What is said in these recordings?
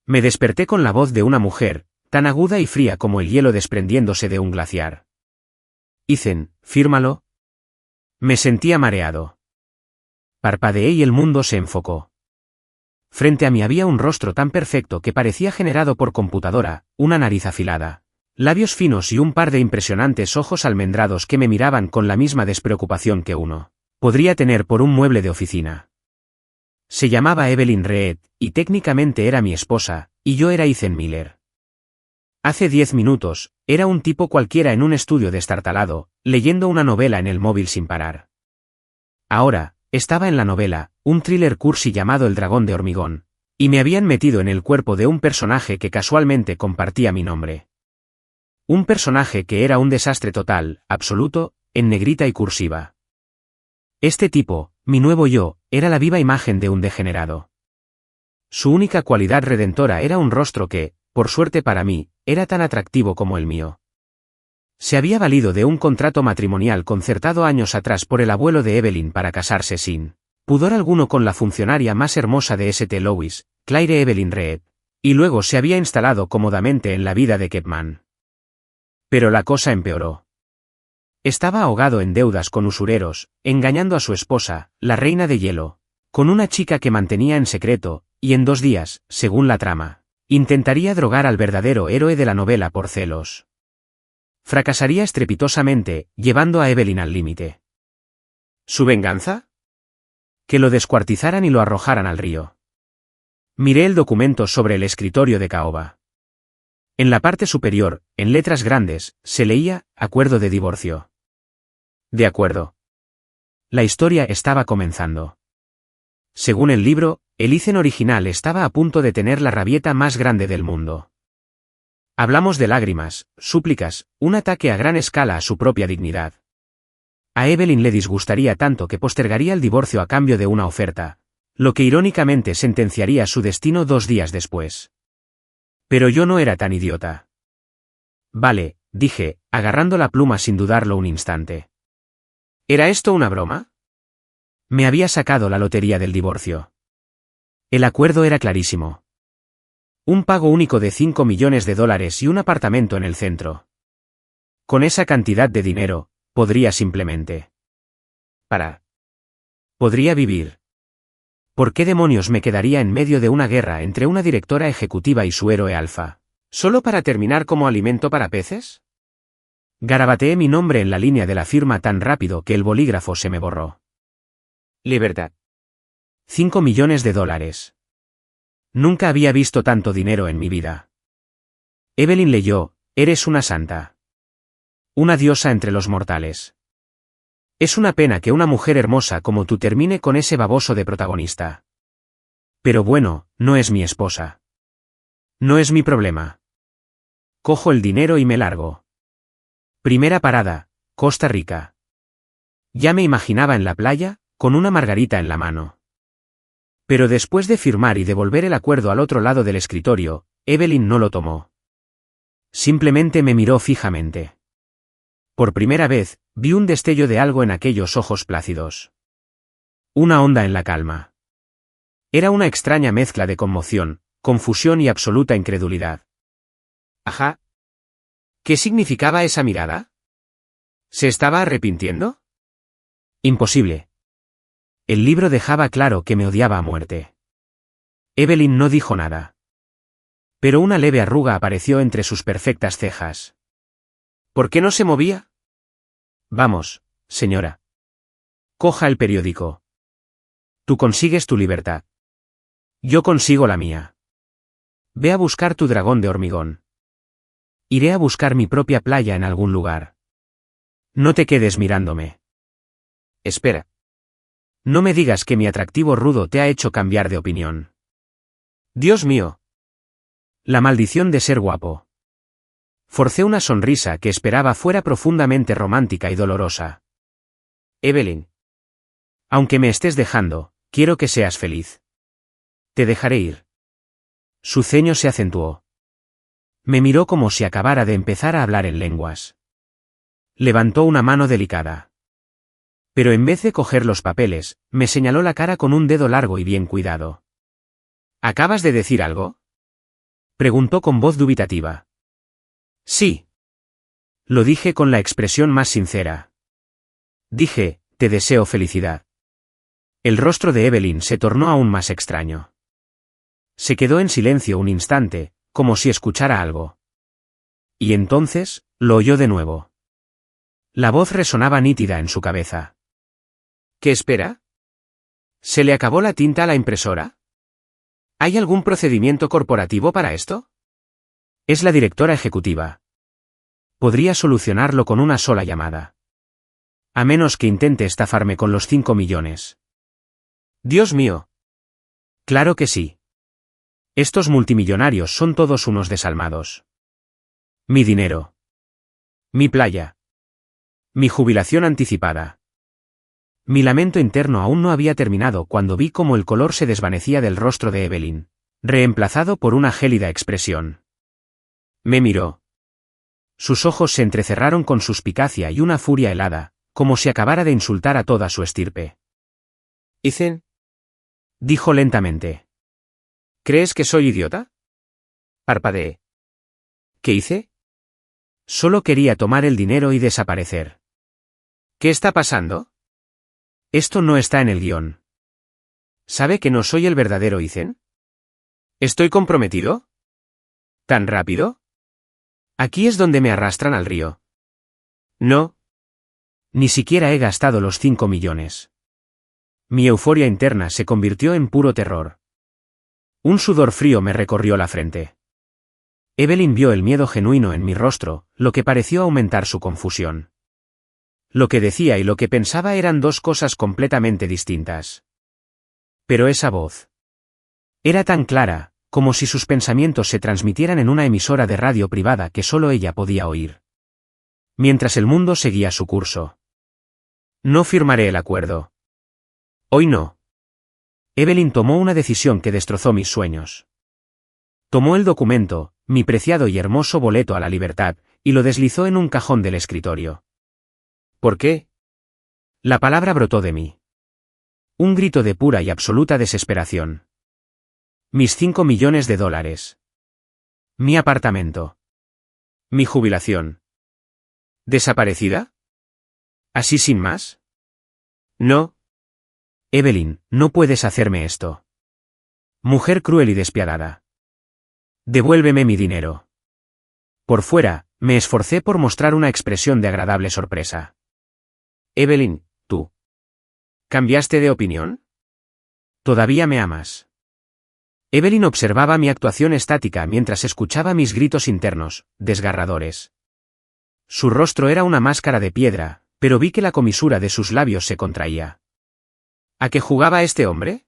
Me desperté con la voz de una mujer, tan aguda y fría como el hielo desprendiéndose de un glaciar. Ethan, fírmalo. Me sentía mareado. Parpadeé y el mundo se enfocó. Frente a mí había un rostro tan perfecto que parecía generado por computadora, una nariz afilada, labios finos y un par de impresionantes ojos almendrados que me miraban con la misma despreocupación que uno podría tener por un mueble de oficina. Se llamaba Evelyn Reed, y técnicamente era mi esposa, y yo era Ethan Miller. Hace 10 minutos, era un tipo cualquiera en un estudio destartalado, leyendo una novela en el móvil sin parar. Ahora, estaba en la novela, un thriller cursi llamado El dragón de hormigón, y me habían metido en el cuerpo de un personaje que casualmente compartía mi nombre. Un personaje que era un desastre total, absoluto, en negrita y cursiva. Este tipo, mi nuevo yo, era la viva imagen de un degenerado. Su única cualidad redentora era un rostro que, por suerte para mí, era tan atractivo como el mío. Se había valido de un contrato matrimonial concertado años atrás por el abuelo de Evelyn para casarse sin pudor alguno con la funcionaria más hermosa de St. Louis, Claire Evelyn Reed, y luego se había instalado cómodamente en la vida de Kepman. Pero la cosa empeoró. Estaba ahogado en deudas con usureros, engañando a su esposa, la reina de hielo, con una chica que mantenía en secreto, y en 2 días, según la trama, intentaría drogar al verdadero héroe de la novela por celos. Fracasaría estrepitosamente, llevando a Evelyn al límite. ¿Su venganza? Que lo descuartizaran y lo arrojaran al río. Miré el documento sobre el escritorio de caoba. En la parte superior, en letras grandes, se leía, acuerdo de divorcio. De acuerdo. La historia estaba comenzando. Según el libro, el Ethan original estaba a punto de tener la rabieta más grande del mundo. Hablamos de lágrimas, súplicas, un ataque a gran escala a su propia dignidad. A Evelyn le disgustaría tanto que postergaría el divorcio a cambio de una oferta, lo que irónicamente sentenciaría su destino 2 días después. Pero yo no era tan idiota. Vale, dije, agarrando la pluma sin dudarlo un instante. ¿Era esto una broma? Me había sacado la lotería del divorcio. El acuerdo era clarísimo. Un pago único de $5 millones y un apartamento en el centro. Con esa cantidad de dinero, podría simplemente podría vivir. ¿Por qué demonios me quedaría en medio de una guerra entre una directora ejecutiva y su héroe alfa? ¿Solo para terminar como alimento para peces? Garabateé mi nombre en la línea de la firma tan rápido que el bolígrafo se me borró. Libertad. $5 millones. Nunca había visto tanto dinero en mi vida. Evelyn leyó, eres una santa. Una diosa entre los mortales. Es una pena que una mujer hermosa como tú termine con ese baboso de protagonista. Pero bueno, no es mi esposa. No es mi problema. Cojo el dinero y me largo. Primera parada, Costa Rica. Ya me imaginaba en la playa, con una margarita en la mano. Pero después de firmar y devolver el acuerdo al otro lado del escritorio, Evelyn no lo tomó. Simplemente me miró fijamente. Por primera vez, vi un destello de algo en aquellos ojos plácidos. Una onda en la calma. Era una extraña mezcla de conmoción, confusión y absoluta incredulidad. Ajá. ¿Qué significaba esa mirada? ¿Se estaba arrepintiendo? Imposible. El libro dejaba claro que me odiaba a muerte. Evelyn no dijo nada. Pero una leve arruga apareció entre sus perfectas cejas. ¿Por qué no se movía? Vamos, señora. Coja el periódico. Tú consigues tu libertad. Yo consigo la mía. Ve a buscar tu dragón de hormigón. Iré a buscar mi propia playa en algún lugar. No te quedes mirándome. Espera. No me digas que mi atractivo rudo te ha hecho cambiar de opinión. Dios mío. La maldición de ser guapo. Forcé una sonrisa que esperaba fuera profundamente romántica y dolorosa. Evelyn. Aunque me estés dejando, quiero que seas feliz. Te dejaré ir. Su ceño se acentuó. Me miró como si acabara de empezar a hablar en lenguas. Levantó una mano delicada. Pero en vez de coger los papeles, me señaló la cara con un dedo largo y bien cuidado. ¿Acabas de decir algo? Preguntó con voz dubitativa. Sí. Lo dije con la expresión más sincera. Dije, te deseo felicidad. El rostro de Evelyn se tornó aún más extraño. Se quedó en silencio un instante, como si escuchara algo. Y entonces, lo oyó de nuevo. La voz resonaba nítida en su cabeza. ¿Qué espera? ¿Se le acabó la tinta a la impresora? ¿Hay algún procedimiento corporativo para esto? Es la directora ejecutiva. Podría solucionarlo con una sola llamada. A menos que intente estafarme con los 5 millones. Dios mío. Claro que sí. Estos multimillonarios son todos unos desalmados. Mi dinero. Mi playa. Mi jubilación anticipada. Mi lamento interno aún no había terminado cuando vi cómo el color se desvanecía del rostro de Evelyn, reemplazado por una gélida expresión. Me miró. Sus ojos se entrecerraron con suspicacia y una furia helada, como si acabara de insultar a toda su estirpe. Ethan, dijo lentamente. ¿Crees que soy idiota? Parpadeé. ¿Qué hice? Solo quería tomar el dinero y desaparecer. ¿Qué está pasando? Esto no está en el guión. ¿Sabe que no soy el verdadero Ethan? ¿Estoy comprometido? ¿Tan rápido? Aquí es donde me arrastran al río. No. Ni siquiera he gastado los 5 millones. Mi euforia interna se convirtió en puro terror. Un sudor frío me recorrió la frente. Evelyn vio el miedo genuino en mi rostro, lo que pareció aumentar su confusión. Lo que decía y lo que pensaba eran dos cosas completamente distintas. Pero esa voz era tan clara, como si sus pensamientos se transmitieran en una emisora de radio privada que solo ella podía oír. Mientras el mundo seguía su curso. No firmaré el acuerdo. Hoy no. Evelyn tomó una decisión que destrozó mis sueños. Tomó el documento, mi preciado y hermoso boleto a la libertad, y lo deslizó en un cajón del escritorio. ¿Por qué? La palabra brotó de mí. Un grito de pura y absoluta desesperación. Mis 5 millones de dólares. Mi apartamento. Mi jubilación. ¿Desaparecida? ¿Así sin más? No. Evelyn, no puedes hacerme esto. Mujer cruel y despiadada. Devuélveme mi dinero. Por fuera, me esforcé por mostrar una expresión de agradable sorpresa. Evelyn, ¿tú cambiaste de opinión? ¿Todavía me amas? Evelyn observaba mi actuación estática mientras escuchaba mis gritos internos, desgarradores. Su rostro era una máscara de piedra, pero vi que la comisura de sus labios se contraía. ¿A qué jugaba este hombre?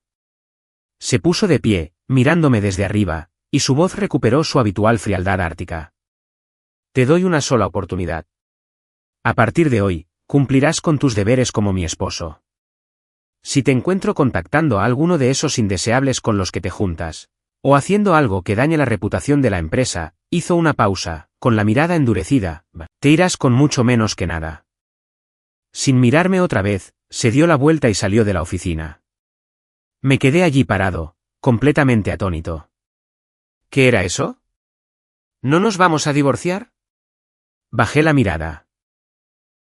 Se puso de pie, mirándome desde arriba, y su voz recuperó su habitual frialdad ártica. Te doy una sola oportunidad. A partir de hoy, cumplirás con tus deberes como mi esposo. Si te encuentro contactando a alguno de esos indeseables con los que te juntas, o haciendo algo que dañe la reputación de la empresa, hizo una pausa, con la mirada endurecida, te irás con mucho menos que nada. Sin mirarme otra vez, se dio la vuelta y salió de la oficina. Me quedé allí parado, completamente atónito. ¿Qué era eso? ¿No nos vamos a divorciar? Bajé la mirada.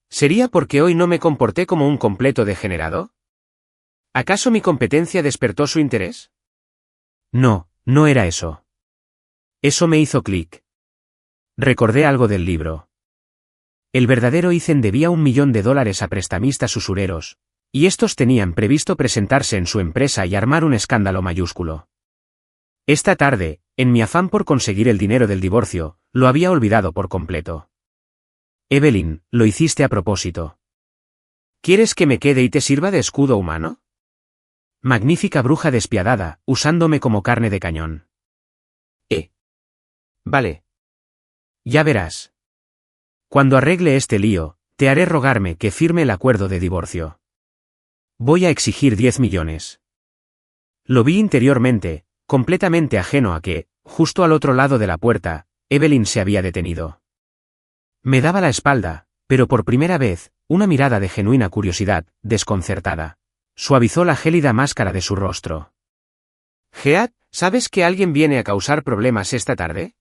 ¿Sería porque hoy no me comporté como un completo degenerado? ¿Acaso mi competencia despertó su interés? No, no era eso. Eso me hizo clic. Recordé algo del libro. El verdadero Ethan debía $1 millón a prestamistas usureros, y estos tenían previsto presentarse en su empresa y armar un escándalo mayúsculo. Esta tarde, en mi afán por conseguir el dinero del divorcio, lo había olvidado por completo. Evelyn, lo hiciste a propósito. ¿Quieres que me quede y te sirva de escudo humano? Magnífica bruja despiadada, usándome como carne de cañón. Vale. Ya verás. Cuando arregle este lío, te haré rogarme que firme el acuerdo de divorcio. Voy a exigir 10 millones. Lo vi interiormente, completamente ajeno a que, justo al otro lado de la puerta, Evelyn se había detenido. Me daba la espalda, pero por primera vez, una mirada de genuina curiosidad, desconcertada, suavizó la gélida máscara de su rostro. Heath, ¿Sabes que alguien viene a causar problemas esta tarde?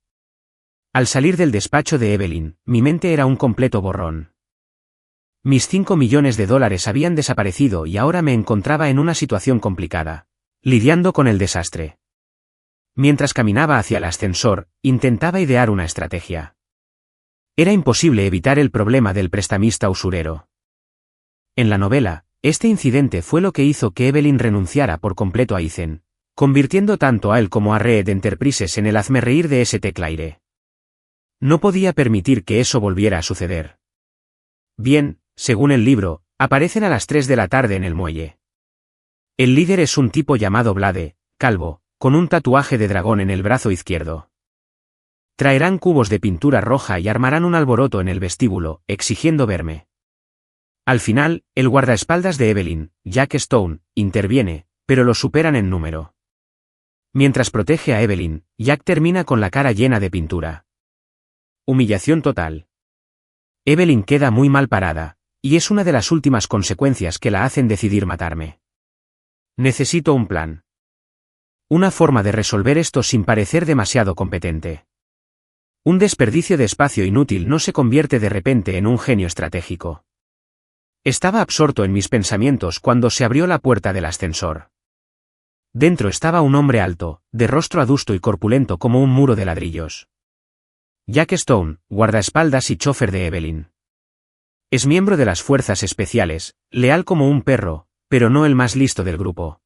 Al salir del despacho de Evelyn, mi mente era un completo borrón. Mis $5 millones habían desaparecido y ahora me encontraba en una situación complicada, lidiando con el desastre. Mientras caminaba hacia el ascensor, intentaba idear una estrategia. Era imposible evitar el problema del prestamista usurero. En la novela, este incidente fue lo que hizo que Evelyn renunciara por completo a Ethan, convirtiendo tanto a él como a Red Enterprises en el hazmerreír de St. Claire. No podía permitir que eso volviera a suceder. Bien, según el libro, aparecen a las 3 de la tarde en el muelle. El líder es un tipo llamado Blade, calvo, con un tatuaje de dragón en el brazo izquierdo. Traerán cubos de pintura roja y armarán un alboroto en el vestíbulo, exigiendo verme. Al final, el guardaespaldas de Evelyn, Jack Stone, interviene, pero lo superan en número. Mientras protege a Evelyn, Jack termina con la cara llena de pintura. Humillación total. Evelyn queda muy mal parada, y es una de las últimas consecuencias que la hacen decidir matarme. Necesito un plan. Una forma de resolver esto sin parecer demasiado competente. Un desperdicio de espacio inútil no se convierte de repente en un genio estratégico. Estaba absorto en mis pensamientos cuando se abrió la puerta del ascensor. Dentro estaba un hombre alto, de rostro adusto y corpulento como un muro de ladrillos. Jack Stone, guardaespaldas y chofer de Evelyn. Es miembro de las fuerzas especiales, leal como un perro, pero no el más listo del grupo.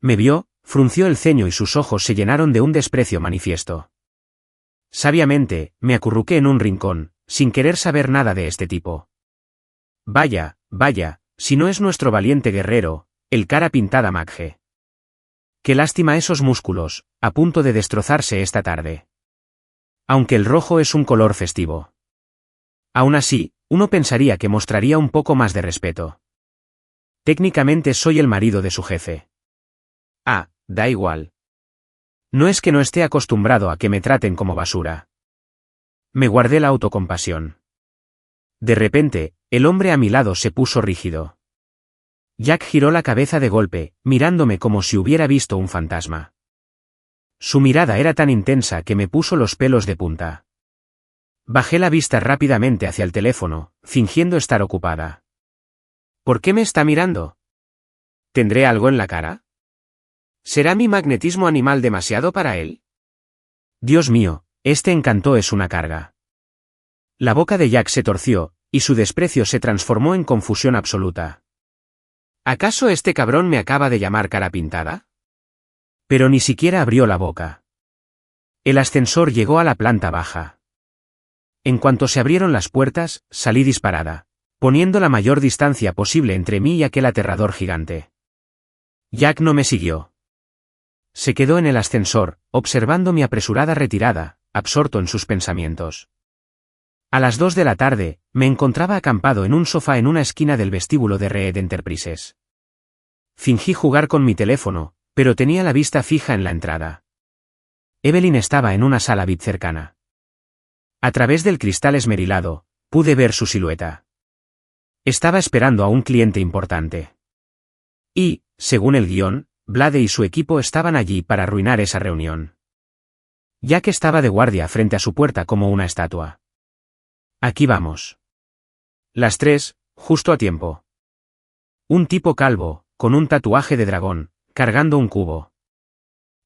Me vio, frunció el ceño y sus ojos se llenaron de un desprecio manifiesto. Sabiamente, me acurruqué en un rincón, sin querer saber nada de este tipo. Vaya, si no es nuestro valiente guerrero, el cara pintada Magge. Qué lástima esos músculos, a punto de destrozarse esta tarde. Aunque el rojo es un color festivo. Aún así, uno pensaría que mostraría un poco más de respeto. Técnicamente soy el marido de su jefe. Ah, da igual. No es que no esté acostumbrado a que me traten como basura. Me guardé la autocompasión. De repente, el hombre a mi lado se puso rígido. Jack giró la cabeza de golpe, mirándome como si hubiera visto un fantasma. Su mirada era tan intensa que me puso los pelos de punta. Bajé la vista rápidamente hacia el teléfono, fingiendo estar ocupada. ¿Por qué me está mirando? ¿Tendré algo en la cara? ¿Será mi magnetismo animal demasiado para él? Dios mío, este encanto es una carga. La boca de Jack se torció, y su desprecio se transformó en confusión absoluta. ¿Acaso este cabrón me acaba de llamar cara pintada? Pero ni siquiera abrió la boca. El ascensor llegó a la planta baja. En cuanto se abrieron las puertas, salí disparada, poniendo la mayor distancia posible entre mí y aquel aterrador gigante. Jack no me siguió. Se quedó en el ascensor, observando mi apresurada retirada, absorto en sus pensamientos. A las 2 de la tarde, me encontraba acampado en un sofá en una esquina del vestíbulo de Red Enterprises. Fingí jugar con mi teléfono, pero tenía la vista fija en la entrada. Evelyn estaba en una sala VIP cercana. A través del cristal esmerilado, pude ver su silueta. Estaba esperando a un cliente importante. Y, según el guión, Blade y su equipo estaban allí para arruinar esa reunión. Jack estaba de guardia frente a su puerta como una estatua. Aquí vamos. Las 3, justo a tiempo. Un tipo calvo, con un tatuaje de dragón, cargando un cubo.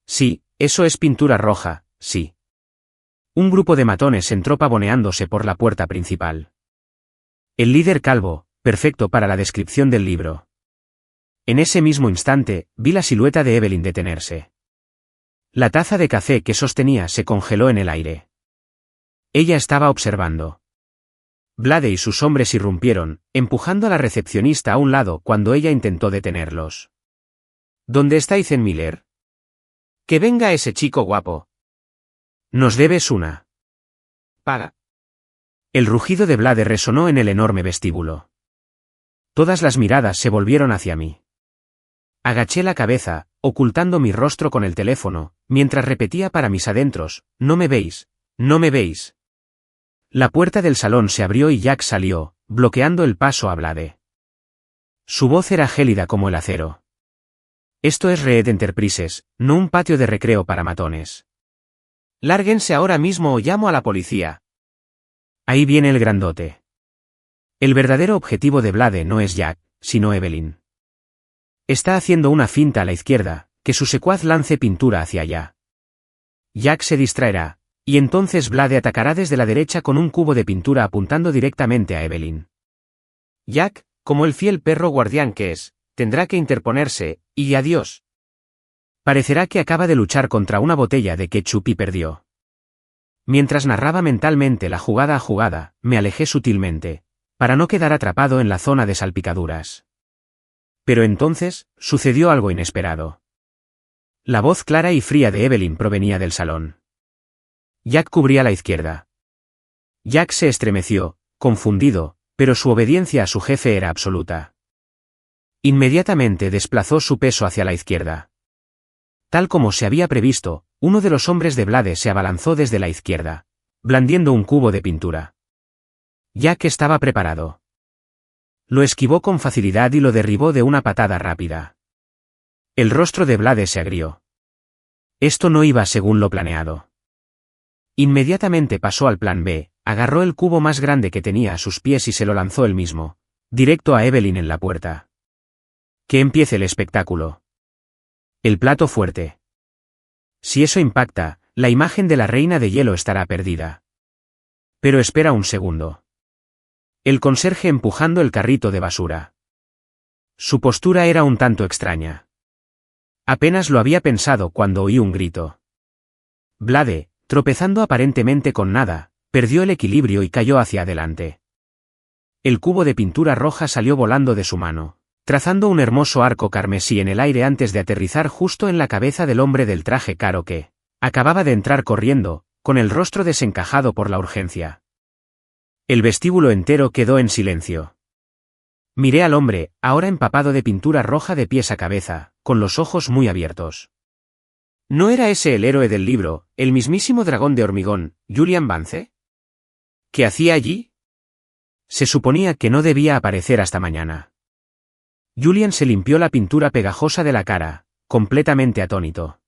Sí, eso es pintura roja, sí. Un grupo de matones entró pavoneándose por la puerta principal. El líder calvo, perfecto para la descripción del libro. En ese mismo instante, vi la silueta de Evelyn detenerse. La taza de café que sostenía se congeló en el aire. Ella estaba observando. Blade y sus hombres irrumpieron, empujando a la recepcionista a un lado cuando ella intentó detenerlos. ¿Dónde está Ethan Miller? Que venga ese chico guapo. Nos debes una. Paga. El rugido de Blade resonó en el enorme vestíbulo. Todas las miradas se volvieron hacia mí. Agaché la cabeza, ocultando mi rostro con el teléfono, mientras repetía para mis adentros, no me veis, no me veis. La puerta del salón se abrió y Jack salió, bloqueando el paso a Blade. Su voz era gélida como el acero. Esto es Reed Enterprises, no un patio de recreo para matones. Lárguense ahora mismo o llamo a la policía. Ahí viene el grandote. El verdadero objetivo de Blade no es Jack, sino Evelyn. Está haciendo una finta a la izquierda, que su secuaz lance pintura hacia allá. Jack se distraerá, y entonces Blade atacará desde la derecha con un cubo de pintura apuntando directamente a Evelyn. Jack, como el fiel perro guardián que es, tendrá que interponerse, y adiós. Parecerá que acaba de luchar contra una botella de ketchup y perdió. Mientras narraba mentalmente la jugada a jugada, me alejé sutilmente, para no quedar atrapado en la zona de salpicaduras. Pero entonces, sucedió algo inesperado. La voz clara y fría de Evelyn provenía del salón. Jack cubría la izquierda. Jack se estremeció, confundido, pero su obediencia a su jefe era absoluta. Inmediatamente desplazó su peso hacia la izquierda. Tal como se había previsto, uno de los hombres de Blade se abalanzó desde la izquierda, blandiendo un cubo de pintura. Jack estaba preparado. Lo esquivó con facilidad y lo derribó de una patada rápida. El rostro de Blade se agrió. Esto no iba según lo planeado. Inmediatamente pasó al plan B, agarró el cubo más grande que tenía a sus pies y se lo lanzó él mismo, directo a Evelyn en la puerta. Que empiece el espectáculo. El plato fuerte. Si eso impacta, la imagen de la reina de hielo estará perdida. Pero espera un segundo. El conserje empujando el carrito de basura. Su postura era un tanto extraña. Apenas lo había pensado cuando oí un grito. Blade, tropezando aparentemente con nada, perdió el equilibrio y cayó hacia adelante. El cubo de pintura roja salió volando de su mano, trazando un hermoso arco carmesí en el aire antes de aterrizar justo en la cabeza del hombre del traje caro que acababa de entrar corriendo, con el rostro desencajado por la urgencia. El vestíbulo entero quedó en silencio. Miré al hombre, ahora empapado de pintura roja de pies a cabeza, con los ojos muy abiertos. ¿No era ese el héroe del libro, el mismísimo dragón de hormigón, Julian Vance? ¿Qué hacía allí? Se suponía que no debía aparecer hasta mañana. Julian se limpió la pintura pegajosa de la cara, completamente atónito.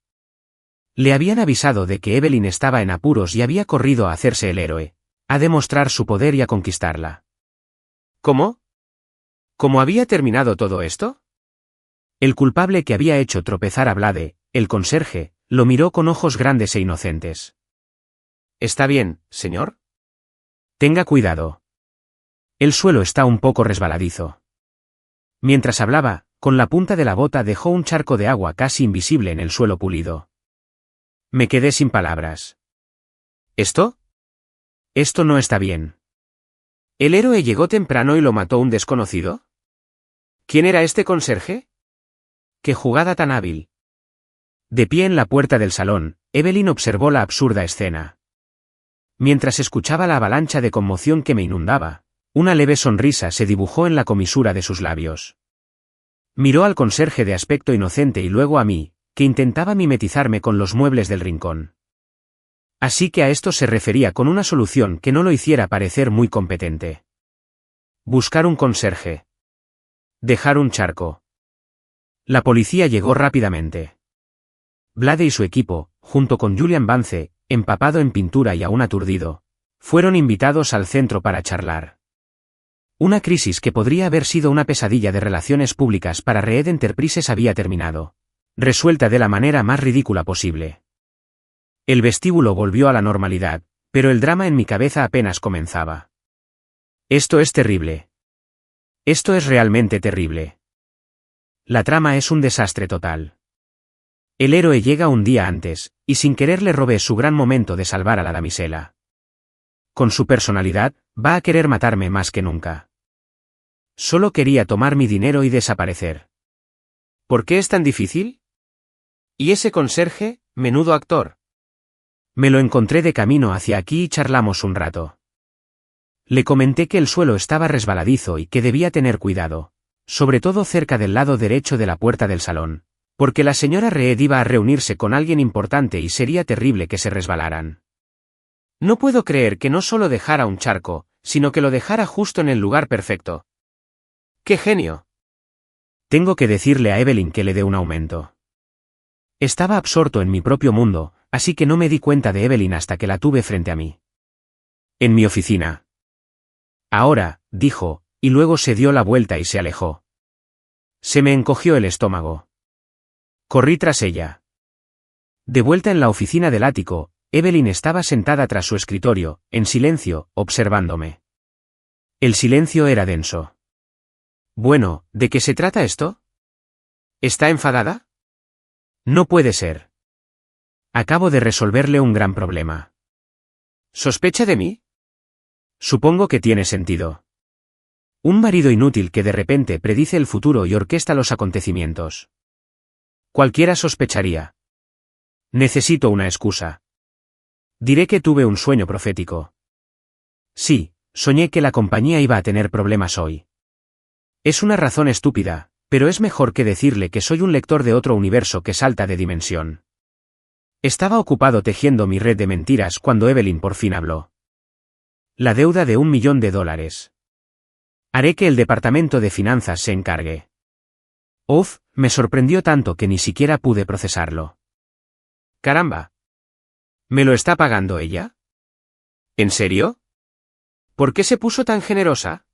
Le habían avisado de que Evelyn estaba en apuros y había corrido a hacerse el héroe, a demostrar su poder y a conquistarla. ¿Cómo? ¿Cómo había terminado todo esto? El culpable que había hecho tropezar a Blade, el conserje, lo miró con ojos grandes e inocentes. ¿Está bien, señor? Tenga cuidado. El suelo está un poco resbaladizo. Mientras hablaba, con la punta de la bota dejó un charco de agua casi invisible en el suelo pulido. Me quedé sin palabras. ¿Esto? Esto no está bien. ¿El héroe llegó temprano y lo mató un desconocido? ¿Quién era este conserje? ¡Qué jugada tan hábil! De pie en la puerta del salón, Evelyn observó la absurda escena. Mientras escuchaba la avalancha de conmoción que me inundaba, una leve sonrisa se dibujó en la comisura de sus labios. Miró al conserje de aspecto inocente y luego a mí, que intentaba mimetizarme con los muebles del rincón. Así que a esto se refería con una solución que no lo hiciera parecer muy competente. Buscar un conserje. Dejar un charco. La policía llegó rápidamente. Blade y su equipo, junto con Julian Vance, empapado en pintura y aún aturdido, fueron invitados al centro para charlar. Una crisis que podría haber sido una pesadilla de relaciones públicas para Reed Enterprises había terminado, resuelta de la manera más ridícula posible. El vestíbulo volvió a la normalidad, pero el drama en mi cabeza apenas comenzaba. Esto es terrible. Esto es realmente terrible. La trama es un desastre total. El héroe llega un día antes, y sin querer le robé su gran momento de salvar a la damisela. Con su personalidad, va a querer matarme más que nunca. Solo quería tomar mi dinero y desaparecer. ¿Por qué es tan difícil? ¿Y ese conserje, menudo actor? Me lo encontré de camino hacia aquí y charlamos un rato. Le comenté que el suelo estaba resbaladizo y que debía tener cuidado, sobre todo cerca del lado derecho de la puerta del salón, porque la señora Reed iba a reunirse con alguien importante y sería terrible que se resbalaran. No puedo creer que no solo dejara un charco, sino que lo dejara justo en el lugar perfecto. ¡Qué genio! Tengo que decirle a Evelyn que le dé un aumento. Estaba absorto en mi propio mundo, así que no me di cuenta de Evelyn hasta que la tuve frente a mí. En mi oficina. Ahora, dijo, y luego se dio la vuelta y se alejó. Se me encogió el estómago. Corrí tras ella. De vuelta en la oficina del ático, Evelyn estaba sentada tras su escritorio, en silencio, observándome. El silencio era denso. Bueno, ¿de qué se trata esto? ¿Está enfadada? No puede ser. Acabo de resolverle un gran problema. ¿Sospecha de mí? Supongo que tiene sentido. Un marido inútil que de repente predice el futuro y orquesta los acontecimientos. Cualquiera sospecharía. Necesito una excusa. Diré que tuve un sueño profético. Sí, soñé que la compañía iba a tener problemas hoy. Es una razón estúpida, pero es mejor que decirle que soy un lector de otro universo que salta de dimensión. Estaba ocupado tejiendo mi red de mentiras cuando Evelyn por fin habló. La deuda de $1 millón. Haré que el departamento de finanzas se encargue. Uf, me sorprendió tanto que ni siquiera pude procesarlo. Caramba. ¿Me lo está pagando ella? ¿En serio? ¿Por qué se puso tan generosa?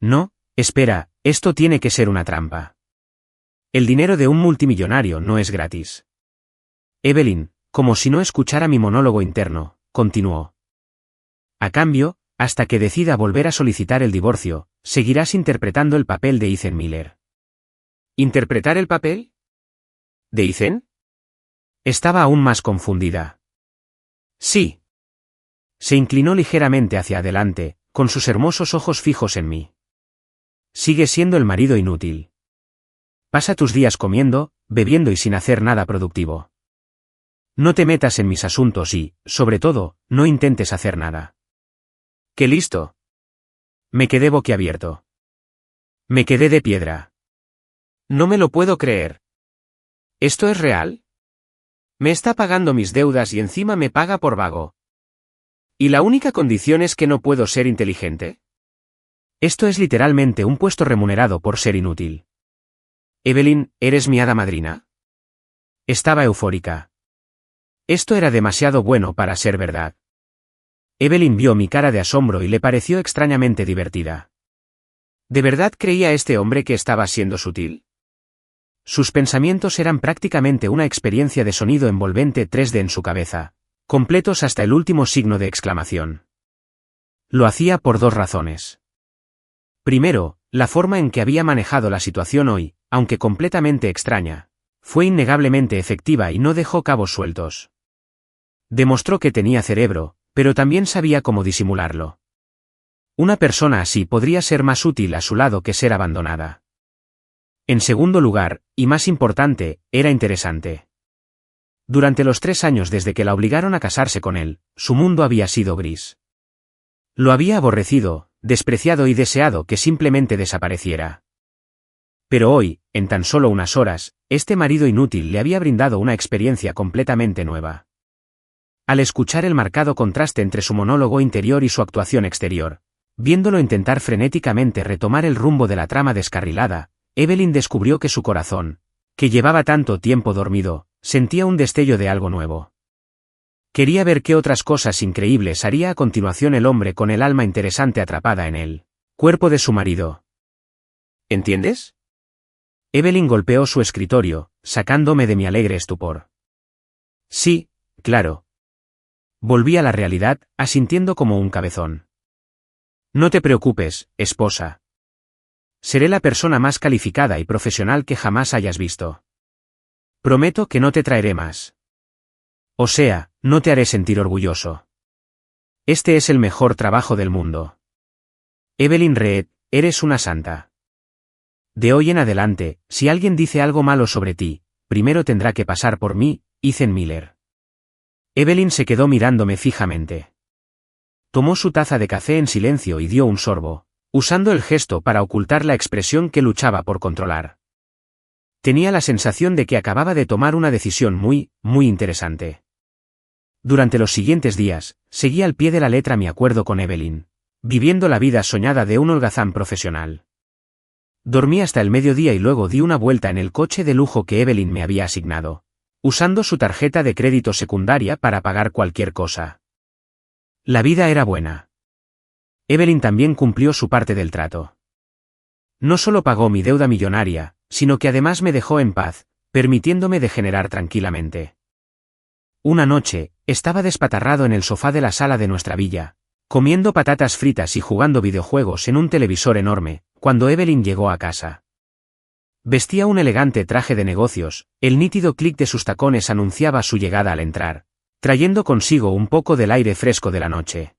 No, espera, esto tiene que ser una trampa. El dinero de un multimillonario no es gratis. Evelyn, como si no escuchara mi monólogo interno, continuó. A cambio, hasta que decida volver a solicitar el divorcio, seguirás interpretando el papel de Ethan Miller. ¿Interpretar el papel? ¿De Ethan? Estaba aún más confundida. Sí. Se inclinó ligeramente hacia adelante, con sus hermosos ojos fijos en mí. Sigue siendo el marido inútil. Pasa tus días comiendo, bebiendo y sin hacer nada productivo. No te metas en mis asuntos y, sobre todo, no intentes hacer nada. ¡Qué listo! Me quedé boquiabierto. Me quedé de piedra. No me lo puedo creer. ¿Esto es real? Me está pagando mis deudas y encima me paga por vago. ¿Y la única condición es que no puedo ser inteligente? Esto es literalmente un puesto remunerado por ser inútil. Evelyn, ¿eres mi hada madrina? Estaba eufórica. Esto era demasiado bueno para ser verdad. Evelyn vio mi cara de asombro y le pareció extrañamente divertida. ¿De verdad creía este hombre que estaba siendo sutil? Sus pensamientos eran prácticamente una experiencia de sonido envolvente 3D en su cabeza, completos hasta el último signo de exclamación. Lo hacía por dos razones. Primero, la forma en que había manejado la situación hoy, aunque completamente extraña, fue innegablemente efectiva y no dejó cabos sueltos. Demostró que tenía cerebro, pero también sabía cómo disimularlo. Una persona así podría ser más útil a su lado que ser abandonada. En segundo lugar, y más importante, era interesante. Durante los 3 años desde que la obligaron a casarse con él, su mundo había sido gris. Lo había aborrecido, despreciado y deseado que simplemente desapareciera. Pero hoy, en tan solo unas horas, este marido inútil le había brindado una experiencia completamente nueva. Al escuchar el marcado contraste entre su monólogo interior y su actuación exterior, viéndolo intentar frenéticamente retomar el rumbo de la trama descarrilada, Evelyn descubrió que su corazón, que llevaba tanto tiempo dormido, sentía un destello de algo nuevo. Quería ver qué otras cosas increíbles haría a continuación el hombre con el alma interesante atrapada en el cuerpo de su marido. ¿Entiendes? Evelyn golpeó su escritorio, sacándome de mi alegre estupor. Sí, claro. Volví a la realidad, asintiendo como un cabezón. No te preocupes, esposa. Seré la persona más calificada y profesional que jamás hayas visto. Prometo que no te traeré más. O sea, no te haré sentir orgulloso. Este es el mejor trabajo del mundo. Evelyn Reed, eres una santa. De hoy en adelante, si alguien dice algo malo sobre ti, primero tendrá que pasar por mí, Ethan Miller. Evelyn se quedó mirándome fijamente. Tomó su taza de café en silencio y dio un sorbo, usando el gesto para ocultar la expresión que luchaba por controlar. Tenía la sensación de que acababa de tomar una decisión muy interesante. Durante los siguientes días, seguí al pie de la letra mi acuerdo con Evelyn, viviendo la vida soñada de un holgazán profesional. Dormí hasta el mediodía y luego di una vuelta en el coche de lujo que Evelyn me había asignado, usando su tarjeta de crédito secundaria para pagar cualquier cosa. La vida era buena. Evelyn también cumplió su parte del trato. No solo pagó mi deuda millonaria, sino que además me dejó en paz, permitiéndome degenerar tranquilamente. Una noche, estaba despatarrado en el sofá de la sala de nuestra villa, comiendo patatas fritas y jugando videojuegos en un televisor enorme, cuando Evelyn llegó a casa. Vestía un elegante traje de negocios, el nítido clic de sus tacones anunciaba su llegada al entrar, trayendo consigo un poco del aire fresco de la noche.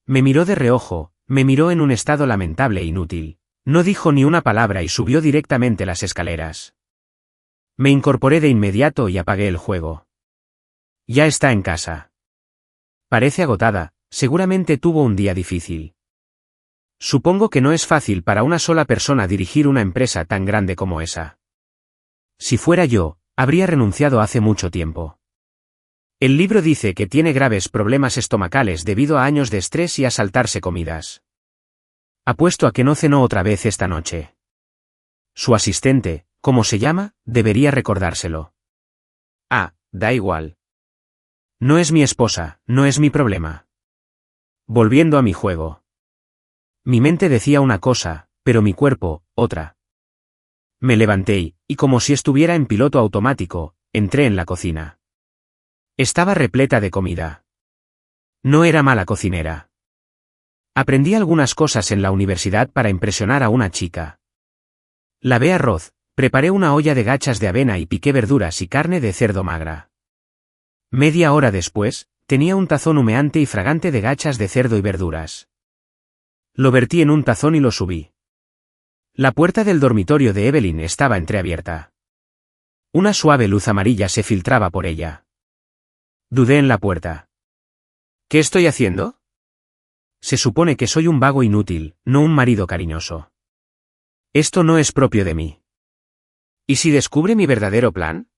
Me miró de reojo, me miró en un estado lamentable e inútil. No dijo ni una palabra y subió directamente las escaleras. Me incorporé de inmediato y apagué el juego. Ya está en casa. Parece agotada, seguramente tuvo un día difícil. Supongo que no es fácil para una sola persona dirigir una empresa tan grande como esa. Si fuera yo, habría renunciado hace mucho tiempo. El libro dice que tiene graves problemas estomacales debido a años de estrés y a saltarse comidas. Apuesto a que no cenó otra vez esta noche. Su asistente, ¿cómo se llama?, debería recordárselo. Ah, da igual. No es mi esposa, no es mi problema. Volviendo a mi juego. Mi mente decía una cosa, pero mi cuerpo, otra. Me levanté y, como si estuviera en piloto automático, entré en la cocina. Estaba repleta de comida. No era mala cocinera. Aprendí algunas cosas en la universidad para impresionar a una chica. Lavé arroz, preparé una olla de gachas de avena y piqué verduras y carne de cerdo magra. Media hora después, tenía un tazón humeante y fragante de gachas de cerdo y verduras. Lo vertí en un tazón y lo subí. La puerta del dormitorio de Evelyn estaba entreabierta. Una suave luz amarilla se filtraba por ella. Dudé en la puerta. ¿Qué estoy haciendo? Se supone que soy un vago inútil, no un marido cariñoso. Esto no es propio de mí. ¿Y si descubre mi verdadero plan?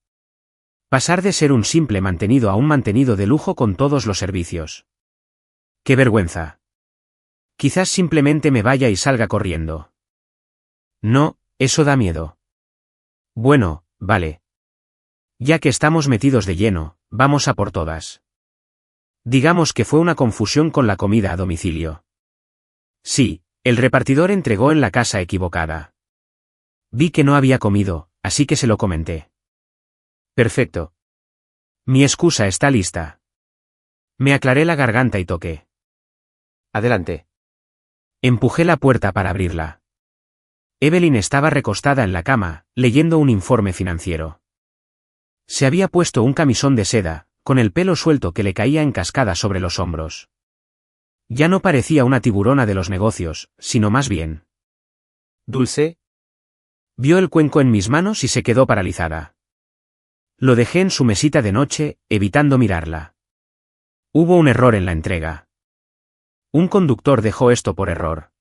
Pasar de ser un simple mantenido a un mantenido de lujo con todos los servicios. ¡Qué vergüenza! Quizás simplemente me vaya y salga corriendo. No, eso da miedo. Bueno, vale. Ya que estamos metidos de lleno, vamos a por todas. Digamos que fue una confusión con la comida a domicilio. Sí, el repartidor entregó en la casa equivocada. Vi que no había comido, así que se lo comenté. Perfecto. Mi excusa está lista. Me aclaré la garganta y toqué. Adelante. Empujé la puerta para abrirla. Evelyn estaba recostada en la cama, leyendo un informe financiero. Se había puesto un camisón de seda, con el pelo suelto que le caía en cascada sobre los hombros. Ya no parecía una tiburona de los negocios, sino más bien. ¿Dulce? Vio el cuenco en mis manos y se quedó paralizada. Lo dejé en su mesita de noche, evitando mirarla. Hubo un error en la entrega. Un conductor dejó esto por error.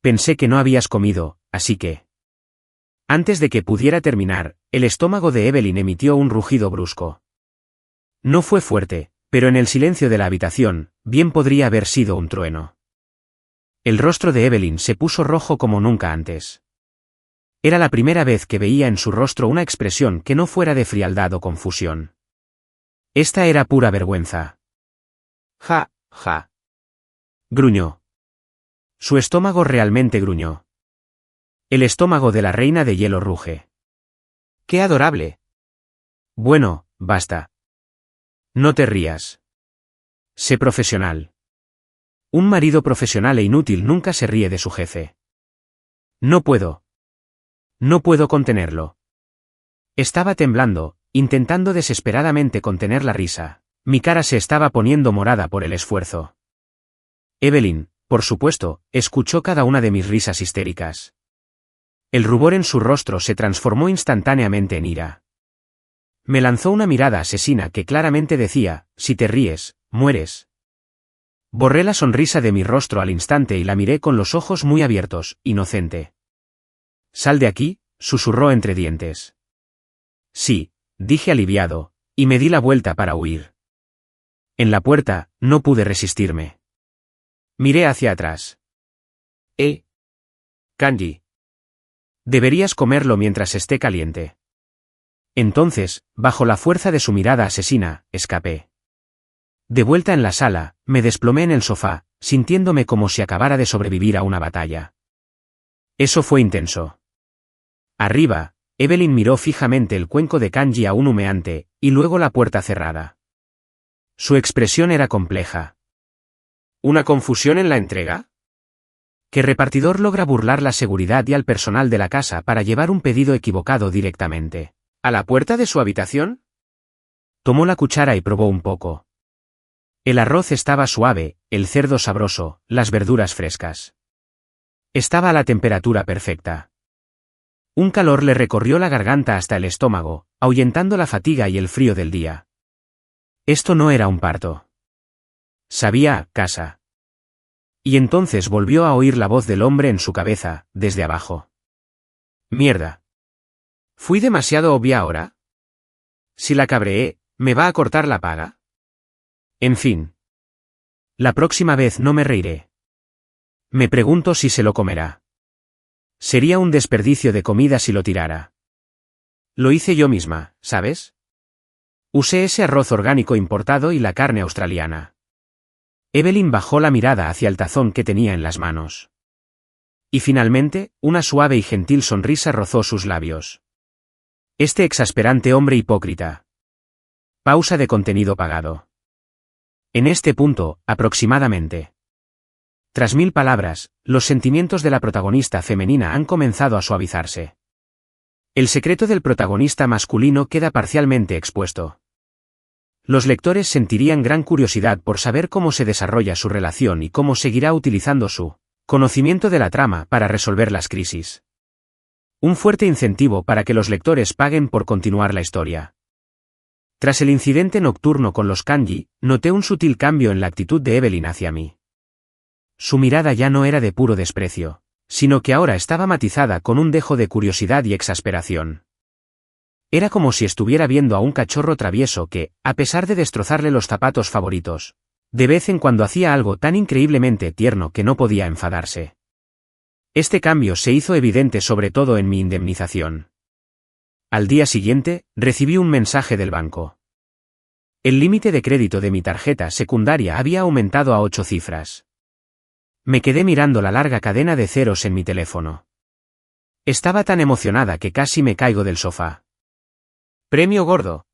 Pensé que no habías comido, así que... Antes de que pudiera terminar, el estómago de Evelyn emitió un rugido brusco. No fue fuerte, pero en el silencio de la habitación, bien podría haber sido un trueno. El rostro de Evelyn se puso rojo como nunca antes. Era la primera vez que veía en su rostro una expresión que no fuera de frialdad o confusión. Esta era pura vergüenza. Ja, ja. Gruñó. Su estómago realmente gruñó. El estómago de la reina de hielo ruge. ¡Qué adorable! Bueno, basta. No te rías. Sé profesional. Un marido profesional e inútil nunca se ríe de su jefe. No puedo. No puedo contenerlo. Estaba temblando, intentando desesperadamente contener la risa. Mi cara se estaba poniendo morada por el esfuerzo. Evelyn, por supuesto, escuchó cada una de mis risas histéricas. El rubor en su rostro se transformó instantáneamente en ira. Me lanzó una mirada asesina que claramente decía, si te ríes, mueres. Borré la sonrisa de mi rostro al instante y la miré con los ojos muy abiertos, inocente. Sal de aquí, susurró entre dientes. Sí, dije aliviado, y me di la vuelta para huir. En la puerta, no pude resistirme. Miré hacia atrás. Kanji. Deberías comerlo mientras esté caliente. Entonces, bajo la fuerza de su mirada asesina, escapé. De vuelta en la sala, me desplomé en el sofá, sintiéndome como si acabara de sobrevivir a una batalla. Eso fue intenso. Arriba, Evelyn miró fijamente el cuenco de kanji aún humeante, y luego la puerta cerrada. Su expresión era compleja. ¿Una confusión en la entrega? ¿Qué repartidor logra burlar la seguridad y al personal de la casa para llevar un pedido equivocado directamente a la puerta de su habitación? Tomó la cuchara y probó un poco. El arroz estaba suave, el cerdo sabroso, las verduras frescas. Estaba a la temperatura perfecta. Un calor le recorrió la garganta hasta el estómago, ahuyentando la fatiga y el frío del día. Esto no era un parto. Sabía a casa. Y entonces volvió a oír la voz del hombre en su cabeza, desde abajo. Mierda. ¿Fui demasiado obvia ahora? Si la cabreé, ¿me va a cortar la paga? En fin. La próxima vez no me reiré. Me pregunto si se lo comerá. Sería un desperdicio de comida si lo tirara. Lo hice yo misma, ¿sabes? Usé ese arroz orgánico importado y la carne australiana. Evelyn bajó la mirada hacia el tazón que tenía en las manos. Y finalmente, una suave y gentil sonrisa rozó sus labios. Este exasperante hombre hipócrita. Pausa de contenido pagado. En este punto, aproximadamente. Tras 1000 palabras, los sentimientos de la protagonista femenina han comenzado a suavizarse. El secreto del protagonista masculino queda parcialmente expuesto. Los lectores sentirían gran curiosidad por saber cómo se desarrolla su relación y cómo seguirá utilizando su conocimiento de la trama para resolver las crisis. Un fuerte incentivo para que los lectores paguen por continuar la historia. Tras el incidente nocturno con los kanji, noté un sutil cambio en la actitud de Evelyn hacia mí. Su mirada ya no era de puro desprecio, sino que ahora estaba matizada con un dejo de curiosidad y exasperación. Era como si estuviera viendo a un cachorro travieso que, a pesar de destrozarle los zapatos favoritos, de vez en cuando hacía algo tan increíblemente tierno que no podía enfadarse. Este cambio se hizo evidente sobre todo en mi indemnización. Al día siguiente, recibí un mensaje del banco. El límite de crédito de mi tarjeta secundaria había aumentado a 8 cifras. Me quedé mirando la larga cadena de ceros en mi teléfono. Estaba tan emocionada que casi me caigo del sofá. Premio gordo.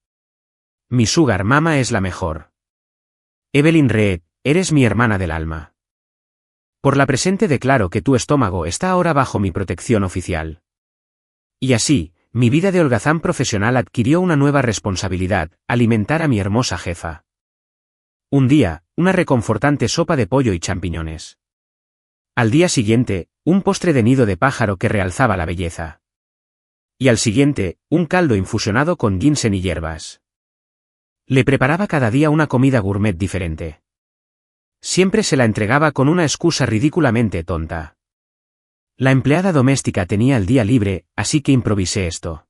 Mi sugar mama es la mejor. Evelyn Reed, eres mi hermana del alma. Por la presente declaro que tu estómago está ahora bajo mi protección oficial. Y así, mi vida de holgazán profesional adquirió una nueva responsabilidad, alimentar a mi hermosa jefa. Un día, una reconfortante sopa de pollo y champiñones. Al día siguiente, un postre de nido de pájaro que realzaba la belleza. Y al siguiente, un caldo infusionado con ginseng y hierbas. Le preparaba cada día una comida gourmet diferente. Siempre se la entregaba con una excusa ridículamente tonta. La empleada doméstica tenía el día libre, así que improvisé esto.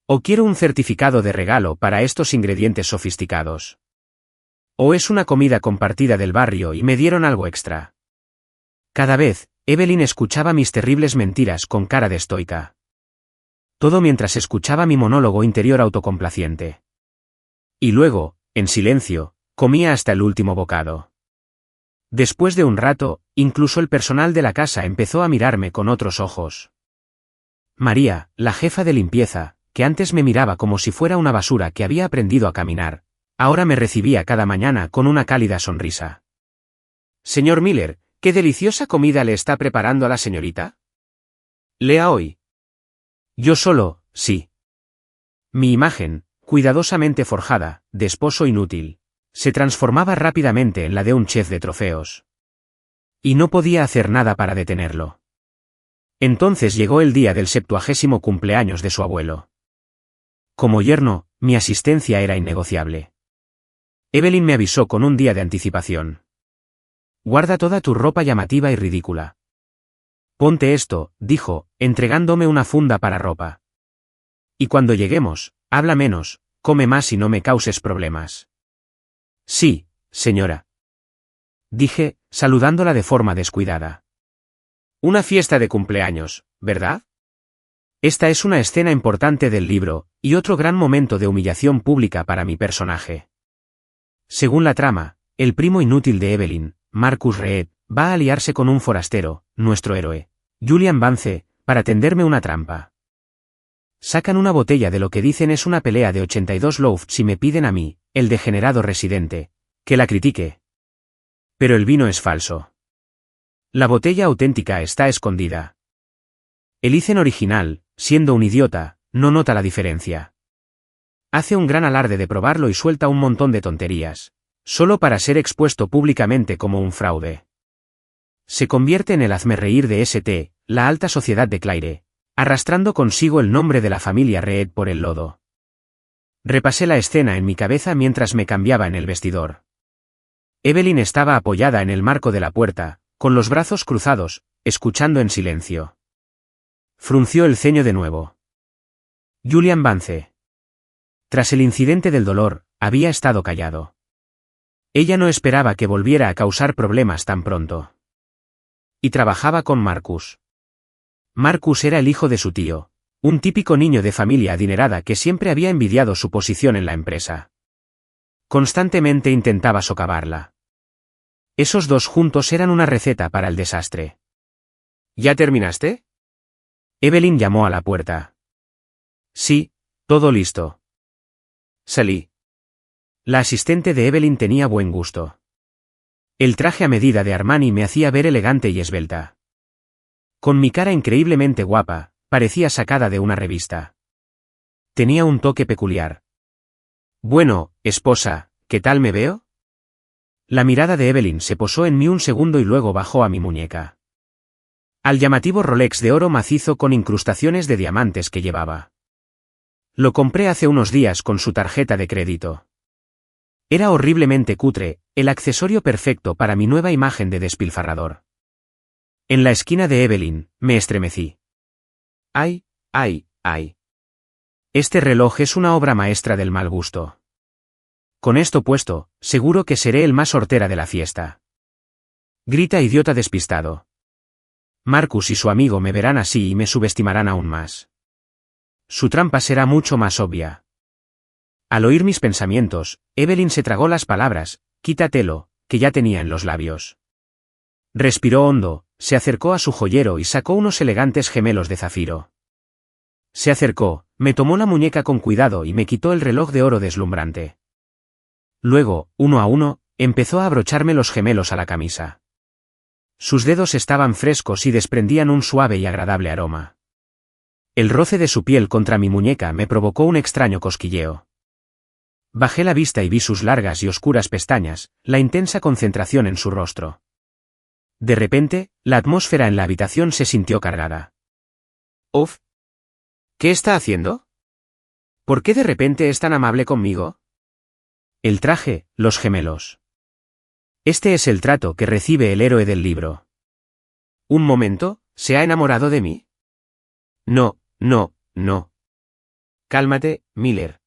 O quiero un certificado de regalo para estos ingredientes sofisticados. O es una comida compartida del barrio y me dieron algo extra. Cada vez, Evelyn escuchaba mis terribles mentiras con cara de estoica. Todo mientras escuchaba mi monólogo interior autocomplaciente. Y luego, en silencio, comía hasta el último bocado. Después de un rato, incluso el personal de la casa empezó a mirarme con otros ojos. María, la jefa de limpieza, que antes me miraba como si fuera una basura que había aprendido a caminar, ahora me recibía cada mañana con una cálida sonrisa. Señor Miller, ¿qué deliciosa comida le está preparando a la señorita? Lea hoy. Yo solo, sí. Mi imagen, cuidadosamente forjada, de esposo inútil, se transformaba rápidamente en la de un chef de trofeos. Y no podía hacer nada para detenerlo. Entonces llegó el día del 70º cumpleaños de su abuelo. Como yerno, mi asistencia era innegociable. Evelyn me avisó con un día de anticipación. Guarda toda tu ropa llamativa y ridícula. Ponte esto, dijo, entregándome una funda para ropa. Y cuando lleguemos, habla menos, come más y no me causes problemas. Sí, señora. Dije, saludándola de forma descuidada. Una fiesta de cumpleaños, ¿verdad? Esta es una escena importante del libro, y otro gran momento de humillación pública para mi personaje. Según la trama, el primo inútil de Evelyn, Marcus Reed, va a aliarse con un forastero, nuestro héroe, Julian Vance, para tenderme una trampa. Sacan una botella de lo que dicen es una pelea de 82 loaves y me piden a mí, el degenerado residente, que la critique. Pero el vino es falso. La botella auténtica está escondida. El Ethan original, siendo un idiota, no nota la diferencia. Hace un gran alarde de probarlo y suelta un montón de tonterías, solo para ser expuesto públicamente como un fraude. Se convierte en el hazmerreír de St., la alta sociedad de Claire, arrastrando consigo el nombre de la familia Reed por el lodo. Repasé la escena en mi cabeza mientras me cambiaba en el vestidor. Evelyn estaba apoyada en el marco de la puerta, con los brazos cruzados, escuchando en silencio. Frunció el ceño de nuevo. Julian Vance. Tras el incidente del dolor, había estado callado. Ella no esperaba que volviera a causar problemas tan pronto. Y trabajaba con Marcus. Marcus era el hijo de su tío, un típico niño de familia adinerada que siempre había envidiado su posición en la empresa. Constantemente intentaba socavarla. Esos dos juntos eran una receta para el desastre. ¿Ya terminaste? Evelyn llamó a la puerta. Sí, todo listo. Salí. La asistente de Evelyn tenía buen gusto. El traje a medida de Armani me hacía ver elegante y esbelta. Con mi cara increíblemente guapa, parecía sacada de una revista. Tenía un toque peculiar. Bueno, esposa, ¿qué tal me veo? La mirada de Evelyn se posó en mí un segundo y luego bajó a mi muñeca. Al llamativo Rolex de oro macizo con incrustaciones de diamantes que llevaba. Lo compré hace unos días con su tarjeta de crédito. Era horriblemente cutre, el accesorio perfecto para mi nueva imagen de despilfarrador. En la esquina de Evelyn, me estremecí. ¡Ay, ay, ay! Este reloj es una obra maestra del mal gusto. Con esto puesto, seguro que seré el más hortera de la fiesta. Grita idiota despistado. Marcus y su amigo me verán así y me subestimarán aún más. Su trampa será mucho más obvia. Al oír mis pensamientos, Evelyn se tragó las palabras, quítatelo, que ya tenía en los labios. Respiró hondo, se acercó a su joyero y sacó unos elegantes gemelos de zafiro. Se acercó, me tomó la muñeca con cuidado y me quitó el reloj de oro deslumbrante. Luego, uno a uno, empezó a abrocharme los gemelos a la camisa. Sus dedos estaban frescos y desprendían un suave y agradable aroma. El roce de su piel contra mi muñeca me provocó un extraño cosquilleo. Bajé la vista y vi sus largas y oscuras pestañas, la intensa concentración en su rostro. De repente, la atmósfera en la habitación se sintió cargada. «Uf. ¿Qué está haciendo? ¿Por qué de repente es tan amable conmigo?» El traje, los gemelos. Este es el trato que recibe el héroe del libro. Un momento, ¿se ha enamorado de mí? No, no, no. Cálmate, Miller.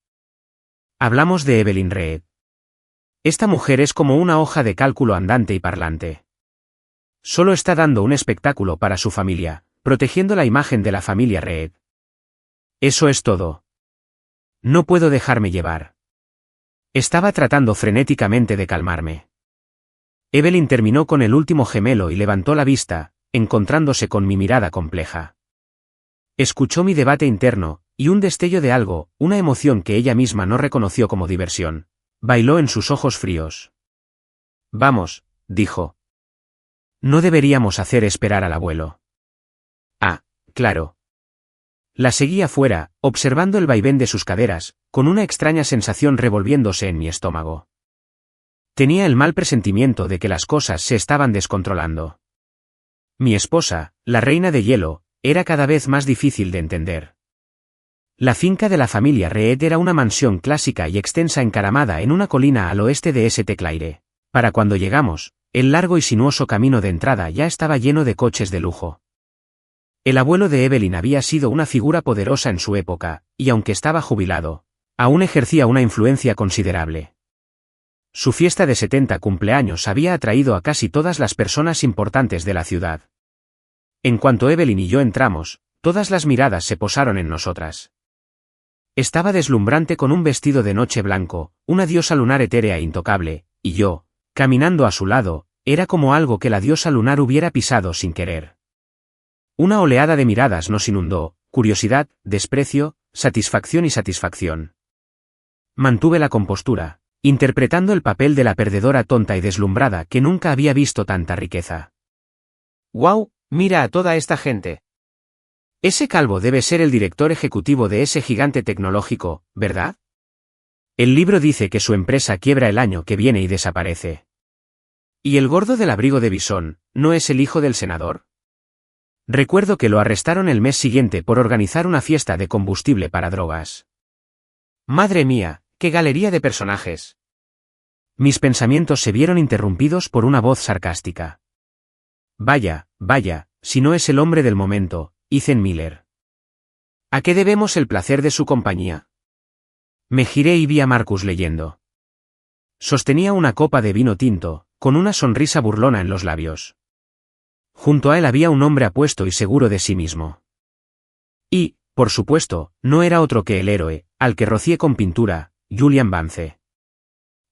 Hablamos de Evelyn Reed. Esta mujer es como una hoja de cálculo andante y parlante. Solo está dando un espectáculo para su familia, protegiendo la imagen de la familia Reed. Eso es todo. No puedo dejarme llevar. Estaba tratando frenéticamente de calmarme. Evelyn terminó con el último gemelo y levantó la vista, encontrándose con mi mirada compleja. Escuchó mi debate interno, y un destello de algo, una emoción que ella misma no reconoció como diversión, bailó en sus ojos fríos. Vamos, dijo. No deberíamos hacer esperar al abuelo. Ah, claro. La seguí afuera, observando el vaivén de sus caderas, con una extraña sensación revolviéndose en mi estómago. Tenía el mal presentimiento de que las cosas se estaban descontrolando. Mi esposa, la reina de hielo, era cada vez más difícil de entender. La finca de la familia Reed era una mansión clásica y extensa encaramada en una colina al oeste de St. Claire. Para cuando llegamos, el largo y sinuoso camino de entrada ya estaba lleno de coches de lujo. El abuelo de Evelyn había sido una figura poderosa en su época, y aunque estaba jubilado, aún ejercía una influencia considerable. Su fiesta de 70 cumpleaños había atraído a casi todas las personas importantes de la ciudad. En cuanto Evelyn y yo entramos, todas las miradas se posaron en nosotras. Estaba deslumbrante con un vestido de noche blanco, una diosa lunar etérea e intocable, y yo, caminando a su lado, era como algo que la diosa lunar hubiera pisado sin querer. Una oleada de miradas nos inundó, curiosidad, desprecio, satisfacción y satisfacción. Mantuve la compostura, interpretando el papel de la perdedora tonta y deslumbrada que nunca había visto tanta riqueza. ¡Guau! Mira a toda esta gente. Ese calvo debe ser el director ejecutivo de ese gigante tecnológico, ¿verdad? El libro dice que su empresa quiebra el año que viene y desaparece. ¿Y el gordo del abrigo de bisón, no es el hijo del senador? Recuerdo que lo arrestaron el mes siguiente por organizar una fiesta de combustible para drogas. ¡Madre mía, qué galería de personajes! Mis pensamientos se vieron interrumpidos por una voz sarcástica. Vaya, si no es el hombre del momento, Ethan Miller. ¿A qué debemos el placer de su compañía? Me giré y vi a Marcus leyendo. Sostenía una copa de vino tinto, con una sonrisa burlona en los labios. Junto a él había un hombre apuesto y seguro de sí mismo. Y, por supuesto, no era otro que el héroe, al que rocié con pintura, Julian Vance.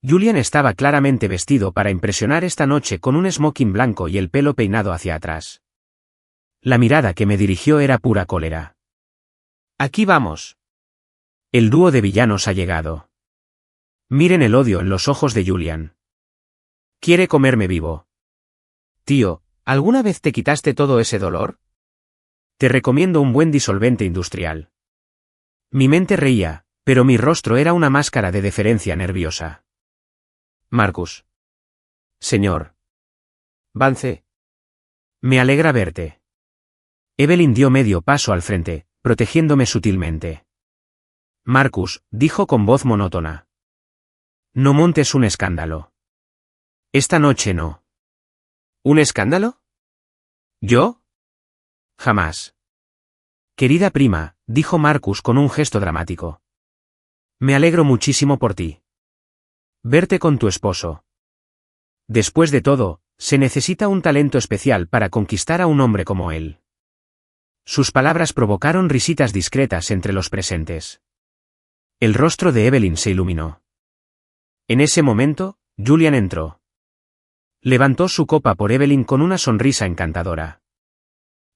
Julian estaba claramente vestido para impresionar esta noche con un smoking blanco y el pelo peinado hacia atrás. La mirada que me dirigió era pura cólera. Aquí vamos. El dúo de villanos ha llegado. Miren el odio en los ojos de Julian. Quiere comerme vivo. Tío, ¿alguna vez te quitaste todo ese dolor? Te recomiendo un buen disolvente industrial. Mi mente reía, pero mi rostro era una máscara de deferencia nerviosa. Marcus. Señor. Vance. Me alegra verte. Evelyn dio medio paso al frente, protegiéndome sutilmente. Marcus, dijo con voz monótona. No montes un escándalo. Esta noche no. ¿Un escándalo? ¿Yo? Jamás. Querida prima, dijo Marcus con un gesto dramático. Me alegro muchísimo por ti. Verte con tu esposo. Después de todo, se necesita un talento especial para conquistar a un hombre como él. Sus palabras provocaron risitas discretas entre los presentes. El rostro de Evelyn se iluminó. En ese momento, Julian entró. Levantó su copa por Evelyn con una sonrisa encantadora.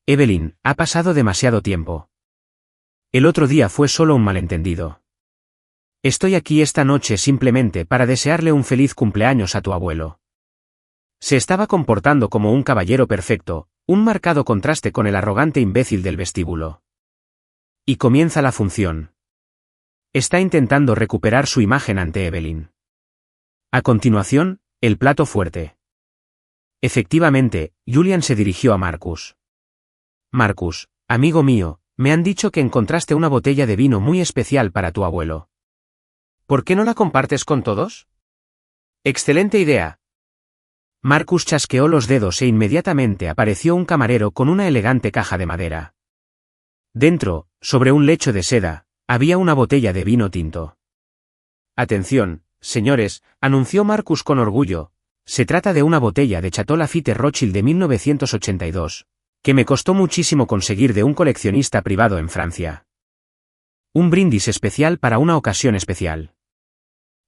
Evelyn, ha pasado demasiado tiempo. El otro día fue solo un malentendido. Estoy aquí esta noche simplemente para desearle un feliz cumpleaños a tu abuelo. Se estaba comportando como un caballero perfecto, un marcado contraste con el arrogante imbécil del vestíbulo. Y comienza la función. Está intentando recuperar su imagen ante Evelyn. A continuación, el plato fuerte. Efectivamente, Julian se dirigió a Marcus. Marcus, amigo mío, me han dicho que encontraste una botella de vino muy especial para tu abuelo. ¿Por qué no la compartes con todos? Excelente idea. Marcus chasqueó los dedos e inmediatamente apareció un camarero con una elegante caja de madera. Dentro, sobre un lecho de seda, había una botella de vino tinto. Atención, señores, anunció Marcus con orgullo, se trata de una botella de Chateau Lafite Rothschild de 1982, que me costó muchísimo conseguir de un coleccionista privado en Francia. Un brindis especial para una ocasión especial.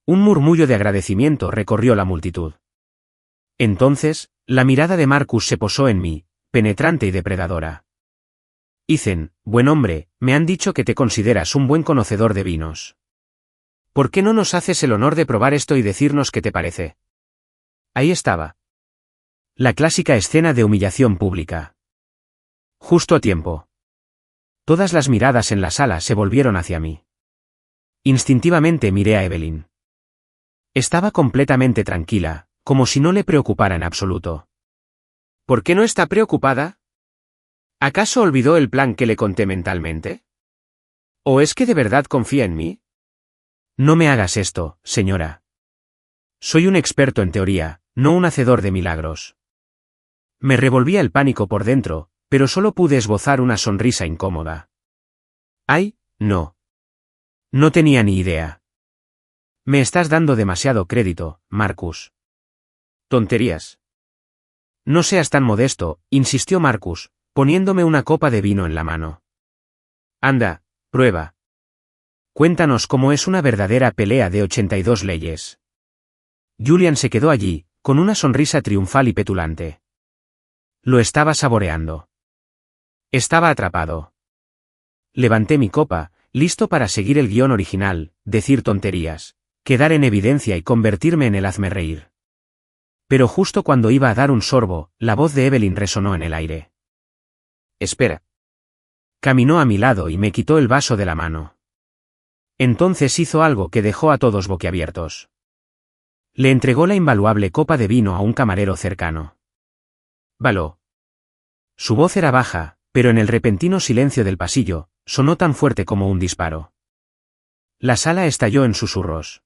Un murmullo de agradecimiento recorrió la multitud. Entonces, la mirada de Marcus se posó en mí, penetrante y depredadora. Ethan, buen hombre, me han dicho que te consideras un buen conocedor de vinos. ¿Por qué no nos haces el honor de probar esto y decirnos qué te parece? Ahí estaba. La clásica escena de humillación pública. Justo a tiempo. Todas las miradas en la sala se volvieron hacia mí. Instintivamente miré a Evelyn. Estaba completamente tranquila, como si no le preocupara en absoluto. ¿Por qué no está preocupada? ¿Acaso olvidó el plan que le conté mentalmente? ¿O es que de verdad confía en mí? No me hagas esto, señora. Soy un experto en teoría, no un hacedor de milagros. Me revolvía el pánico por dentro, pero solo pude esbozar una sonrisa incómoda. ¡Ay, no! No tenía ni idea. Me estás dando demasiado crédito, Marcus. Tonterías. No seas tan modesto, insistió Marcus, poniéndome una copa de vino en la mano. Anda, prueba. Cuéntanos cómo es una verdadera pelea de 82 leyes. Julian se quedó allí, con una sonrisa triunfal y petulante. Lo estaba saboreando. Estaba atrapado. Levanté mi copa, listo para seguir el guión original, decir tonterías, quedar en evidencia y convertirme en el hazmerreír. Pero justo cuando iba a dar un sorbo, la voz de Evelyn resonó en el aire. Espera. Caminó a mi lado y me quitó el vaso de la mano. Entonces hizo algo que dejó a todos boquiabiertos. Le entregó la invaluable copa de vino a un camarero cercano. Baló. Su voz era baja, pero en el repentino silencio del pasillo, sonó tan fuerte como un disparo. La sala estalló en susurros.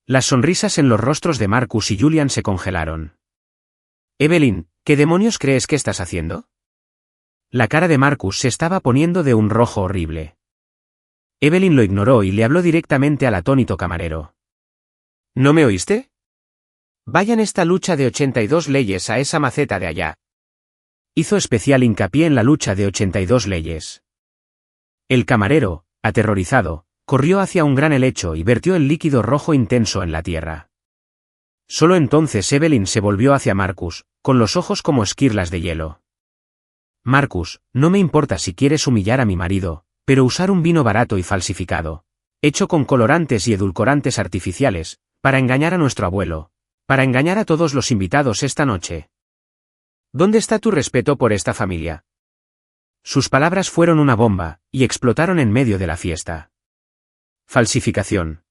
Las sonrisas en los rostros de Marcus y Julian se congelaron. Evelyn, ¿qué demonios crees que estás haciendo? La cara de Marcus se estaba poniendo de un rojo horrible. Evelyn lo ignoró y le habló directamente al atónito camarero. ¿No me oíste? Vayan esta lucha de 82 leyes a esa maceta de allá. Hizo especial hincapié en la lucha de 82 leyes. El camarero, aterrorizado, corrió hacia un gran helecho y vertió el líquido rojo intenso en la tierra. Solo entonces Evelyn se volvió hacia Marcus, con los ojos como esquirlas de hielo. Marcus, no me importa si quieres humillar a mi marido, pero usar un vino barato y falsificado, hecho con colorantes y edulcorantes artificiales, para engañar a nuestro abuelo, para engañar a todos los invitados esta noche. ¿Dónde está tu respeto por esta familia? Sus palabras fueron una bomba, y explotaron en medio de la fiesta. Falsificación.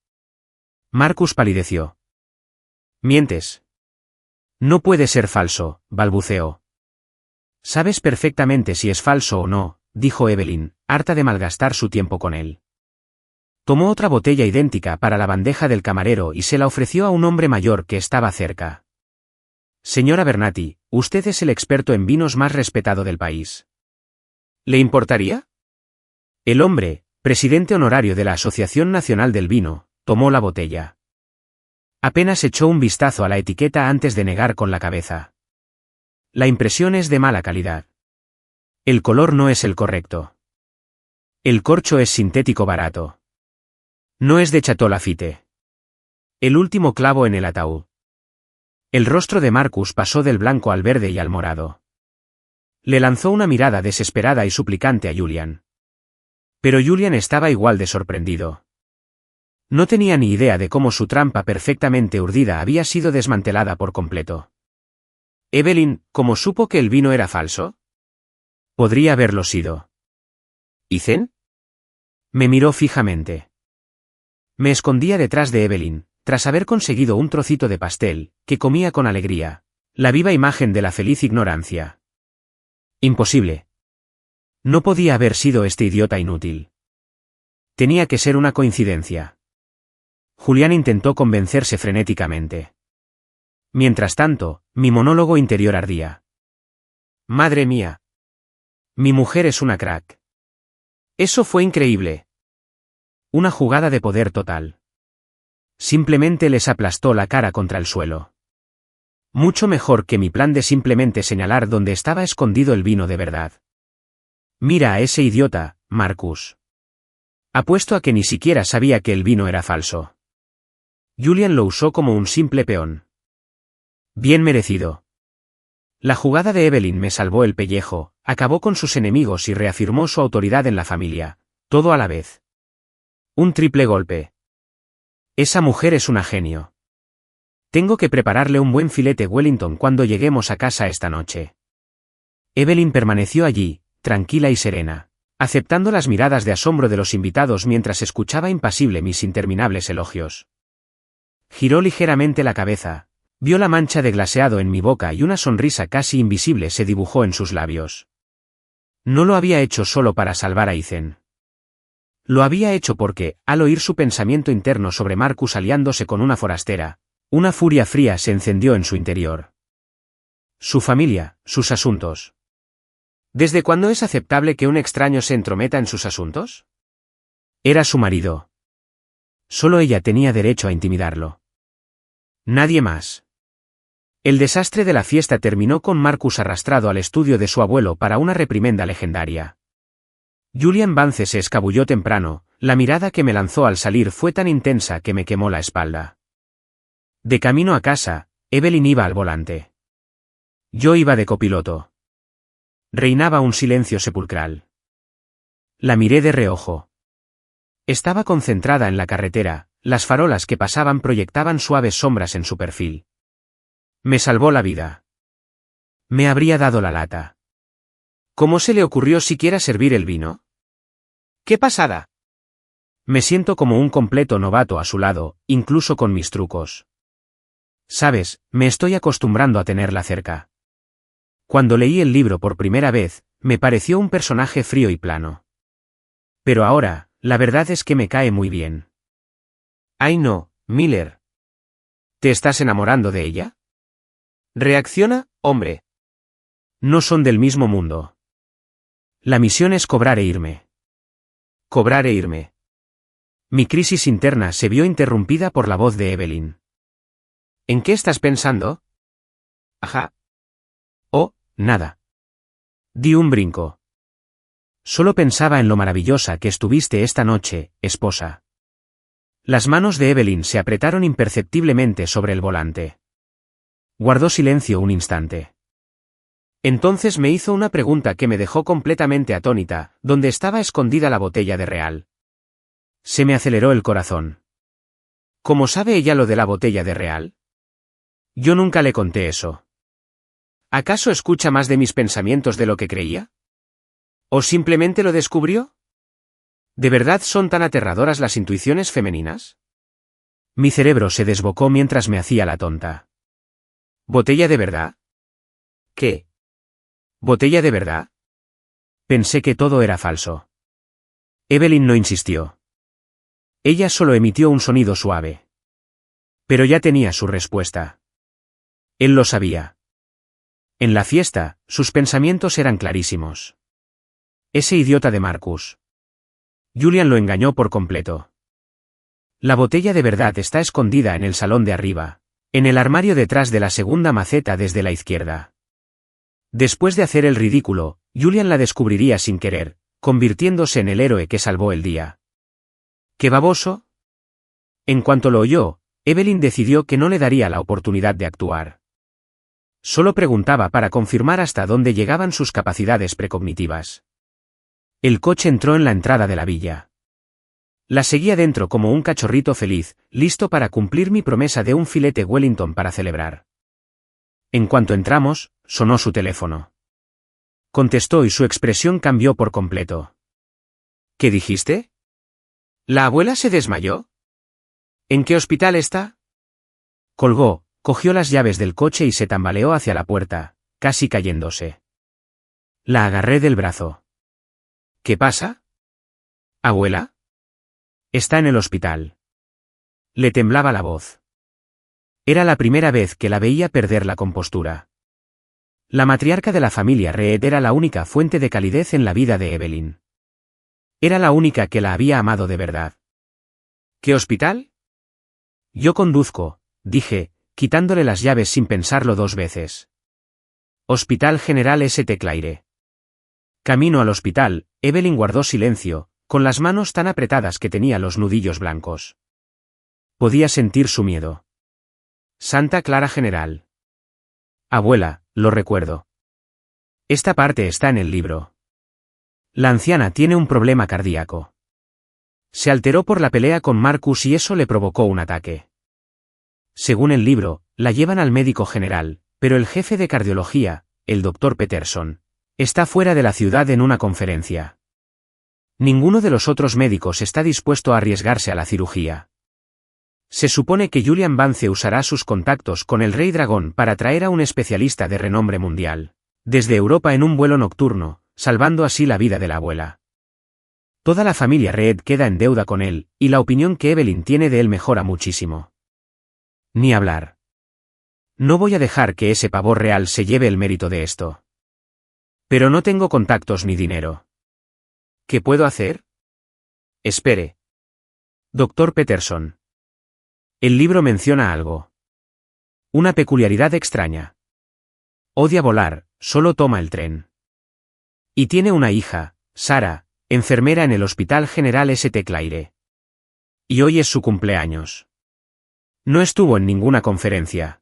Marcus palideció. Mientes. No puede ser falso, balbuceó. Sabes perfectamente si es falso o no, dijo Evelyn, harta de malgastar su tiempo con él. Tomó otra botella idéntica para la bandeja del camarero y se la ofreció a un hombre mayor que estaba cerca. Señora Bernati, usted es el experto en vinos más respetado del país. ¿Le importaría? El hombre, presidente honorario de la Asociación Nacional del Vino, tomó la botella. Apenas echó un vistazo a la etiqueta antes de negar con la cabeza. La impresión es de mala calidad. El color no es el correcto. El corcho es sintético barato. No es de Chateau Lafite. El último clavo en el ataúd. El rostro de Marcus pasó del blanco al verde y al morado. Le lanzó una mirada desesperada y suplicante a Julian. Pero Julian estaba igual de sorprendido. No tenía ni idea de cómo su trampa perfectamente urdida había sido desmantelada por completo. Evelyn, ¿cómo supo que el vino era falso? Podría haberlo sido. ¿Ethan? Me miró fijamente. Me escondía detrás de Evelyn, tras haber conseguido un trocito de pastel, que comía con alegría, la viva imagen de la feliz ignorancia. Imposible. No podía haber sido este idiota inútil. Tenía que ser una coincidencia. Julián intentó convencerse frenéticamente. Mientras tanto, mi monólogo interior ardía. Madre mía. Mi mujer es una crack. Eso fue increíble. Una jugada de poder total. Simplemente les aplastó la cara contra el suelo. Mucho mejor que mi plan de simplemente señalar dónde estaba escondido el vino de verdad. Mira a ese idiota, Marcus. Apuesto a que ni siquiera sabía que el vino era falso. Julian lo usó como un simple peón. Bien merecido. La jugada de Evelyn me salvó el pellejo, acabó con sus enemigos y reafirmó su autoridad en la familia, todo a la vez. Un triple golpe. Esa mujer es una genio. Tengo que prepararle un buen filete Wellington cuando lleguemos a casa esta noche. Evelyn permaneció allí, tranquila y serena, aceptando las miradas de asombro de los invitados mientras escuchaba impasible mis interminables elogios. Giró ligeramente la cabeza, vio la mancha de glaseado en mi boca y una sonrisa casi invisible se dibujó en sus labios. No lo había hecho solo para salvar a Ethan. Lo había hecho porque, al oír su pensamiento interno sobre Marcus aliándose con una forastera, una furia fría se encendió en su interior. Su familia, sus asuntos. ¿Desde cuándo es aceptable que un extraño se entrometa en sus asuntos? Era su marido. Solo ella tenía derecho a intimidarlo. Nadie más. El desastre de la fiesta terminó con Marcus arrastrado al estudio de su abuelo para una reprimenda legendaria. Julian Vance se escabulló temprano, la mirada que me lanzó al salir fue tan intensa que me quemó la espalda. De camino a casa, Evelyn iba al volante. Yo iba de copiloto. Reinaba un silencio sepulcral. La miré de reojo. Estaba concentrada en la carretera, las farolas que pasaban proyectaban suaves sombras en su perfil. Me salvó la vida. Me habría dado la lata. ¿Cómo se le ocurrió siquiera servir el vino? ¡Qué pasada! Me siento como un completo novato a su lado, incluso con mis trucos. Sabes, me estoy acostumbrando a tenerla cerca. Cuando leí el libro por primera vez, me pareció un personaje frío y plano. Pero ahora, la verdad es que me cae muy bien. Ay no, Miller. ¿Te estás enamorando de ella? Reacciona, hombre. No son del mismo mundo. La misión es cobrar e irme. Cobrar e irme. Mi crisis interna se vio interrumpida por la voz de Evelyn. ¿En qué estás pensando? Ajá. Oh, nada. Di un brinco. Solo pensaba en lo maravillosa que estuviste esta noche, esposa. Las manos de Evelyn se apretaron imperceptiblemente sobre el volante. Guardó silencio un instante. Entonces me hizo una pregunta que me dejó completamente atónita, ¿dónde estaba escondida la botella de Real? Se me aceleró el corazón. ¿Cómo sabe ella lo de la botella de Real? Yo nunca le conté eso. ¿Acaso escucha más de mis pensamientos de lo que creía? ¿O simplemente lo descubrió? ¿De verdad son tan aterradoras las intuiciones femeninas? Mi cerebro se desbocó mientras me hacía la tonta. ¿Botella de verdad? ¿Qué? ¿Botella de verdad? Pensé que todo era falso. Evelyn no insistió. Ella solo emitió un sonido suave. Pero ya tenía su respuesta. Él lo sabía. En la fiesta, sus pensamientos eran clarísimos. Ese idiota de Marcus. Julian lo engañó por completo. La botella de verdad está escondida en el salón de arriba, en el armario detrás de la segunda maceta desde la izquierda. Después de hacer el ridículo, Julian la descubriría sin querer, convirtiéndose en el héroe que salvó el día. ¿Qué baboso? En cuanto lo oyó, Evelyn decidió que no le daría la oportunidad de actuar. Solo preguntaba para confirmar hasta dónde llegaban sus capacidades precognitivas. El coche entró en la entrada de la villa. La seguía dentro como un cachorrito feliz, listo para cumplir mi promesa de un filete Wellington para celebrar. En cuanto entramos, sonó su teléfono. Contestó y su expresión cambió por completo. ¿Qué dijiste? ¿La abuela se desmayó? ¿En qué hospital está? Colgó, cogió las llaves del coche y se tambaleó hacia la puerta, casi cayéndose. La agarré del brazo. ¿Qué pasa? ¿Abuela? Está en el hospital. Le temblaba la voz. Era la primera vez que la veía perder la compostura. La matriarca de la familia Reed era la única fuente de calidez en la vida de Evelyn. Era la única que la había amado de verdad. ¿Qué hospital? Yo conduzco, dije, quitándole las llaves sin pensarlo dos veces. Hospital General St. Claire. Camino al hospital, Evelyn guardó silencio, con las manos tan apretadas que tenía los nudillos blancos. Podía sentir su miedo. Santa Clara General. Abuela, lo recuerdo. Esta parte está en el libro. La anciana tiene un problema cardíaco. Se alteró por la pelea con Marcus y eso le provocó un ataque. Según el libro, la llevan al médico general, pero el jefe de cardiología, el Dr. Peterson, está fuera de la ciudad en una conferencia. Ninguno de los otros médicos está dispuesto a arriesgarse a la cirugía. Se supone que Julian Vance usará sus contactos con el Rey Dragón para traer a un especialista de renombre mundial, desde Europa en un vuelo nocturno, salvando así la vida de la abuela. Toda la familia Reed queda en deuda con él, y la opinión que Evelyn tiene de él mejora muchísimo. Ni hablar. No voy a dejar que ese pavor real se lleve el mérito de esto. Pero no tengo contactos ni dinero. ¿Qué puedo hacer? Espere. Dr. Peterson. El libro menciona algo. Una peculiaridad extraña. Odia volar, solo toma el tren. Y tiene una hija, Sara, enfermera en el Hospital General St. Claire. Y hoy es su cumpleaños. No estuvo en ninguna conferencia.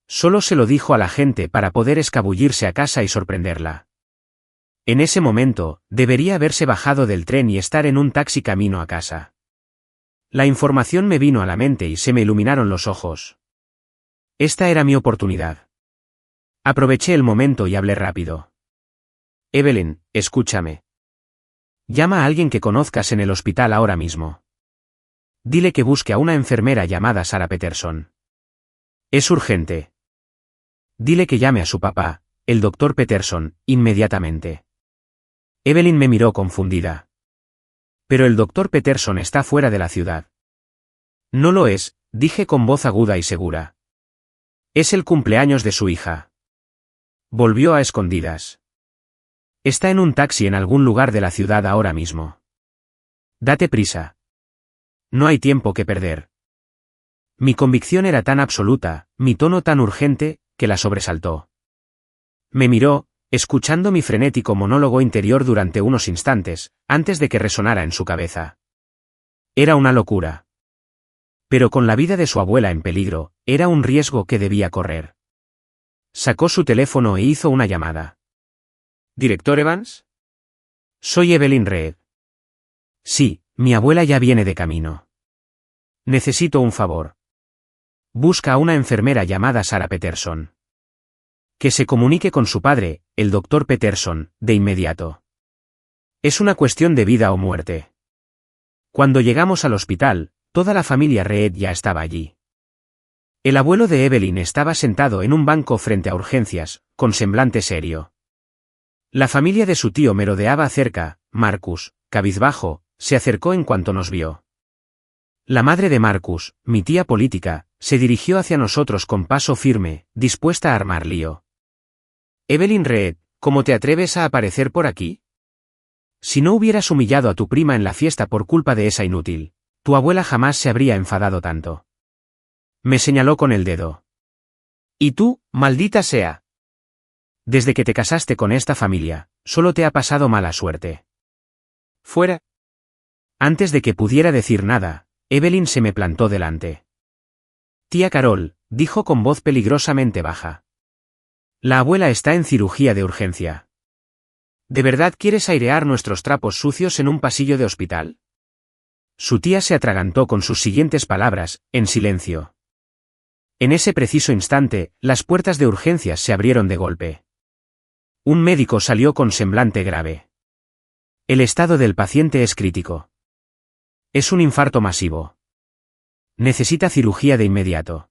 Solo se lo dijo a la gente para poder escabullirse a casa y sorprenderla. En ese momento, debería haberse bajado del tren y estar en un taxi camino a casa. La información me vino a la mente y se me iluminaron los ojos. Esta era mi oportunidad. Aproveché el momento y hablé rápido. Evelyn, escúchame. Llama a alguien que conozcas en el hospital ahora mismo. Dile que busque a una enfermera llamada Sarah Peterson. Es urgente. Dile que llame a su papá, el doctor Peterson, inmediatamente. Evelyn me miró confundida. Pero el doctor Peterson está fuera de la ciudad. No lo es, dije con voz aguda y segura. Es el cumpleaños de su hija. Volvió a escondidas. Está en un taxi en algún lugar de la ciudad ahora mismo. Date prisa. No hay tiempo que perder. Mi convicción era tan absoluta, mi tono tan urgente, que la sobresaltó. Me miró, escuchando mi frenético monólogo interior durante unos instantes, antes de que resonara en su cabeza. Era una locura. Pero con la vida de su abuela en peligro, era un riesgo que debía correr. Sacó su teléfono e hizo una llamada. ¿Director Evans? Soy Evelyn Reed. Sí, mi abuela ya viene de camino. Necesito un favor. Busca a una enfermera llamada Sarah Peterson. Que se comunique con su padre, el doctor Peterson, de inmediato. Es una cuestión de vida o muerte. Cuando llegamos al hospital, toda la familia Reed ya estaba allí. El abuelo de Evelyn estaba sentado en un banco frente a urgencias, con semblante serio. La familia de su tío merodeaba cerca. Marcus, cabizbajo, se acercó en cuanto nos vio. La madre de Marcus, mi tía política, se dirigió hacia nosotros con paso firme, dispuesta a armar lío. Evelyn Reed, ¿cómo te atreves a aparecer por aquí? Si no hubieras humillado a tu prima en la fiesta por culpa de esa inútil, tu abuela jamás se habría enfadado tanto. Me señaló con el dedo. ¿Y tú, maldita sea? Desde que te casaste con esta familia, solo te ha pasado mala suerte. Fuera. Antes de que pudiera decir nada, Evelyn se me plantó delante. Tía Carol, dijo con voz peligrosamente baja. La abuela está en cirugía de urgencia. ¿De verdad quieres airear nuestros trapos sucios en un pasillo de hospital? Su tía se atragantó con sus siguientes palabras, en silencio. En ese preciso instante, las puertas de urgencias se abrieron de golpe. Un médico salió con semblante grave. El estado del paciente es crítico. Es un infarto masivo. Necesita cirugía de inmediato.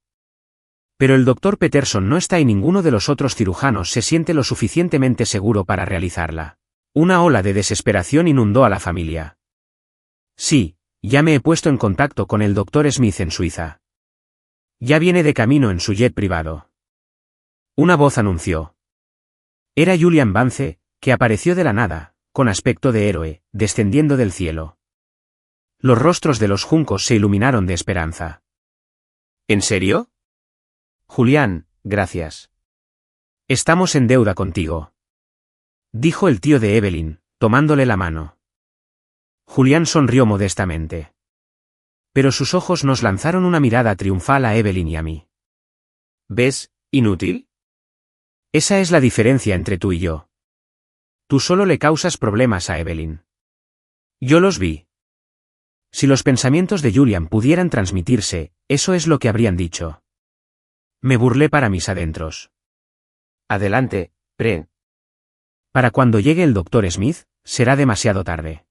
Pero el doctor Peterson no está y ninguno de los otros cirujanos se siente lo suficientemente seguro para realizarla. Una ola de desesperación inundó a la familia. Sí, ya me he puesto en contacto con el doctor Smith en Suiza. Ya viene de camino en su jet privado. Una voz anunció. Era Julian Vance, que apareció de la nada, con aspecto de héroe, descendiendo del cielo. Los rostros de los juncos se iluminaron de esperanza. ¿En serio? Julián, gracias. Estamos en deuda contigo. Dijo el tío de Evelyn, tomándole la mano. Julián sonrió modestamente. Pero sus ojos nos lanzaron una mirada triunfal a Evelyn y a mí. ¿Ves, inútil? Esa es la diferencia entre tú y yo. Tú solo le causas problemas a Evelyn. Yo los vi. Si los pensamientos de Julian pudieran transmitirse, eso es lo que habrían dicho. Me burlé para mis adentros. Adelante, Pre. Para cuando llegue el doctor Smith, será demasiado tarde.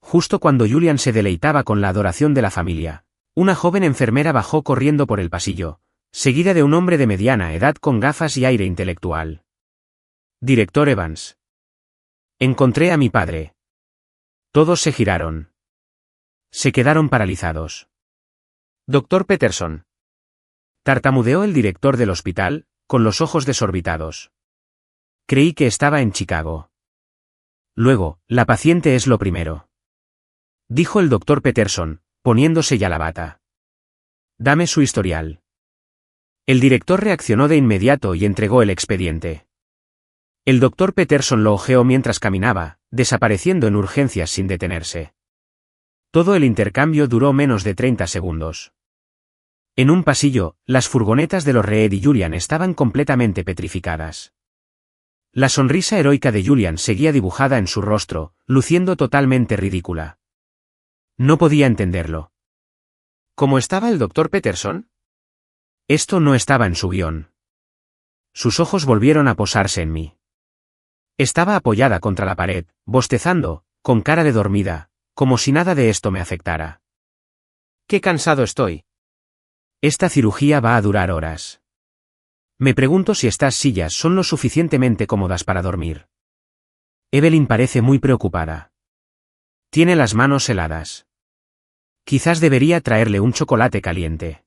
Justo cuando Julian se deleitaba con la adoración de la familia, una joven enfermera bajó corriendo por el pasillo, seguida de un hombre de mediana edad con gafas y aire intelectual. Director Evans. Encontré a mi padre. Todos se giraron. Se quedaron paralizados. Doctor Peterson. Tartamudeó el director del hospital, con los ojos desorbitados. Creí que estaba en Chicago. Luego, la paciente es lo primero. Dijo el doctor Peterson, poniéndose ya la bata. Dame su historial. El director reaccionó de inmediato y entregó el expediente. El doctor Peterson lo hojeó mientras caminaba, desapareciendo en urgencias sin detenerse. Todo el intercambio duró menos de 30 segundos. En un pasillo, las furgonetas de los Reed y Julian estaban completamente petrificadas. La sonrisa heroica de Julian seguía dibujada en su rostro, luciendo totalmente ridícula. No podía entenderlo. ¿Cómo estaba el Dr. Peterson? Esto no estaba en su guión. Sus ojos volvieron a posarse en mí. Estaba apoyada contra la pared, bostezando, con cara de dormida, como si nada de esto me afectara. ¡Qué cansado estoy! Esta cirugía va a durar horas. Me pregunto si estas sillas son lo suficientemente cómodas para dormir. Evelyn parece muy preocupada. Tiene las manos heladas. Quizás debería traerle un chocolate caliente.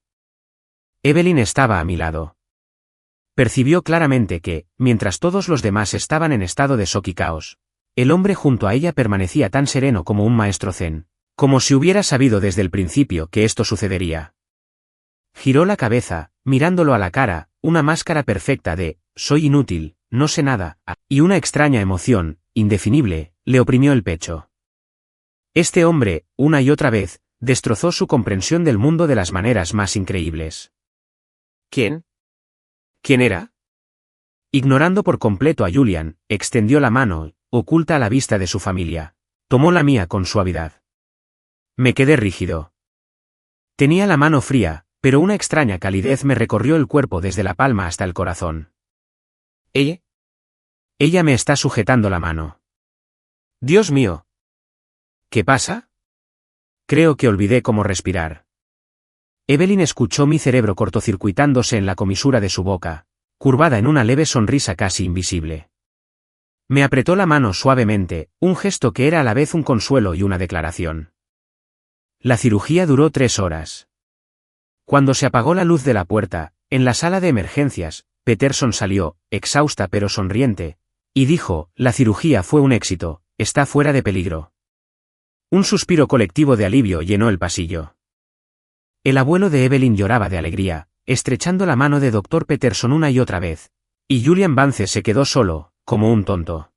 Evelyn estaba a mi lado. Percibió claramente que, mientras todos los demás estaban en estado de shock y caos, el hombre junto a ella permanecía tan sereno como un maestro zen, como si hubiera sabido desde el principio que esto sucedería. Giró la cabeza, mirándolo a la cara, una máscara perfecta de «soy inútil, no sé nada», y una extraña emoción, indefinible, le oprimió el pecho. Este hombre, una y otra vez, destrozó su comprensión del mundo de las maneras más increíbles. ¿Quién? ¿Quién era? Ignorando por completo a Julian, extendió la mano, oculta a la vista de su familia. Tomó la mía con suavidad. Me quedé rígido. Tenía la mano fría, pero una extraña calidez me recorrió el cuerpo desde la palma hasta el corazón. ¿Ella? Ella me está sujetando la mano. Dios mío. ¿Qué pasa? Creo que olvidé cómo respirar. Evelyn escuchó mi cerebro cortocircuitándose en la comisura de su boca, curvada en una leve sonrisa casi invisible. Me apretó la mano suavemente, un gesto que era a la vez un consuelo y una declaración. La cirugía duró 3 horas. Cuando se apagó la luz de la puerta, en la sala de emergencias, Peterson salió, exhausta pero sonriente, y dijo, la cirugía fue un éxito, está fuera de peligro. Un suspiro colectivo de alivio llenó el pasillo. El abuelo de Evelyn lloraba de alegría, estrechando la mano de Dr. Peterson una y otra vez, y Julian Vance se quedó solo, como un tonto.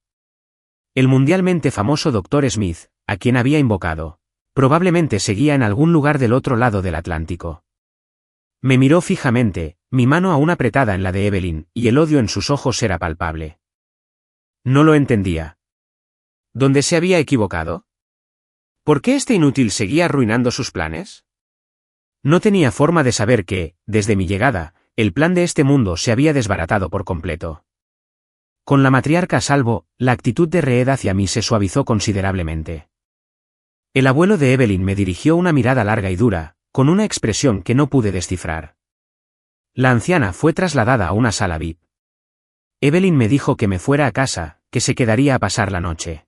El mundialmente famoso Dr. Smith, a quien había invocado, probablemente seguía en algún lugar del otro lado del Atlántico. Me miró fijamente, mi mano aún apretada en la de Evelyn, y el odio en sus ojos era palpable. No lo entendía. ¿Dónde se había equivocado? ¿Por qué este inútil seguía arruinando sus planes? No tenía forma de saber que, desde mi llegada, el plan de este mundo se había desbaratado por completo. Con la matriarca a salvo, la actitud de Reed hacia mí se suavizó considerablemente. El abuelo de Evelyn me dirigió una mirada larga y dura, con una expresión que no pude descifrar. La anciana fue trasladada a una sala VIP. Evelyn me dijo que me fuera a casa, que se quedaría a pasar la noche.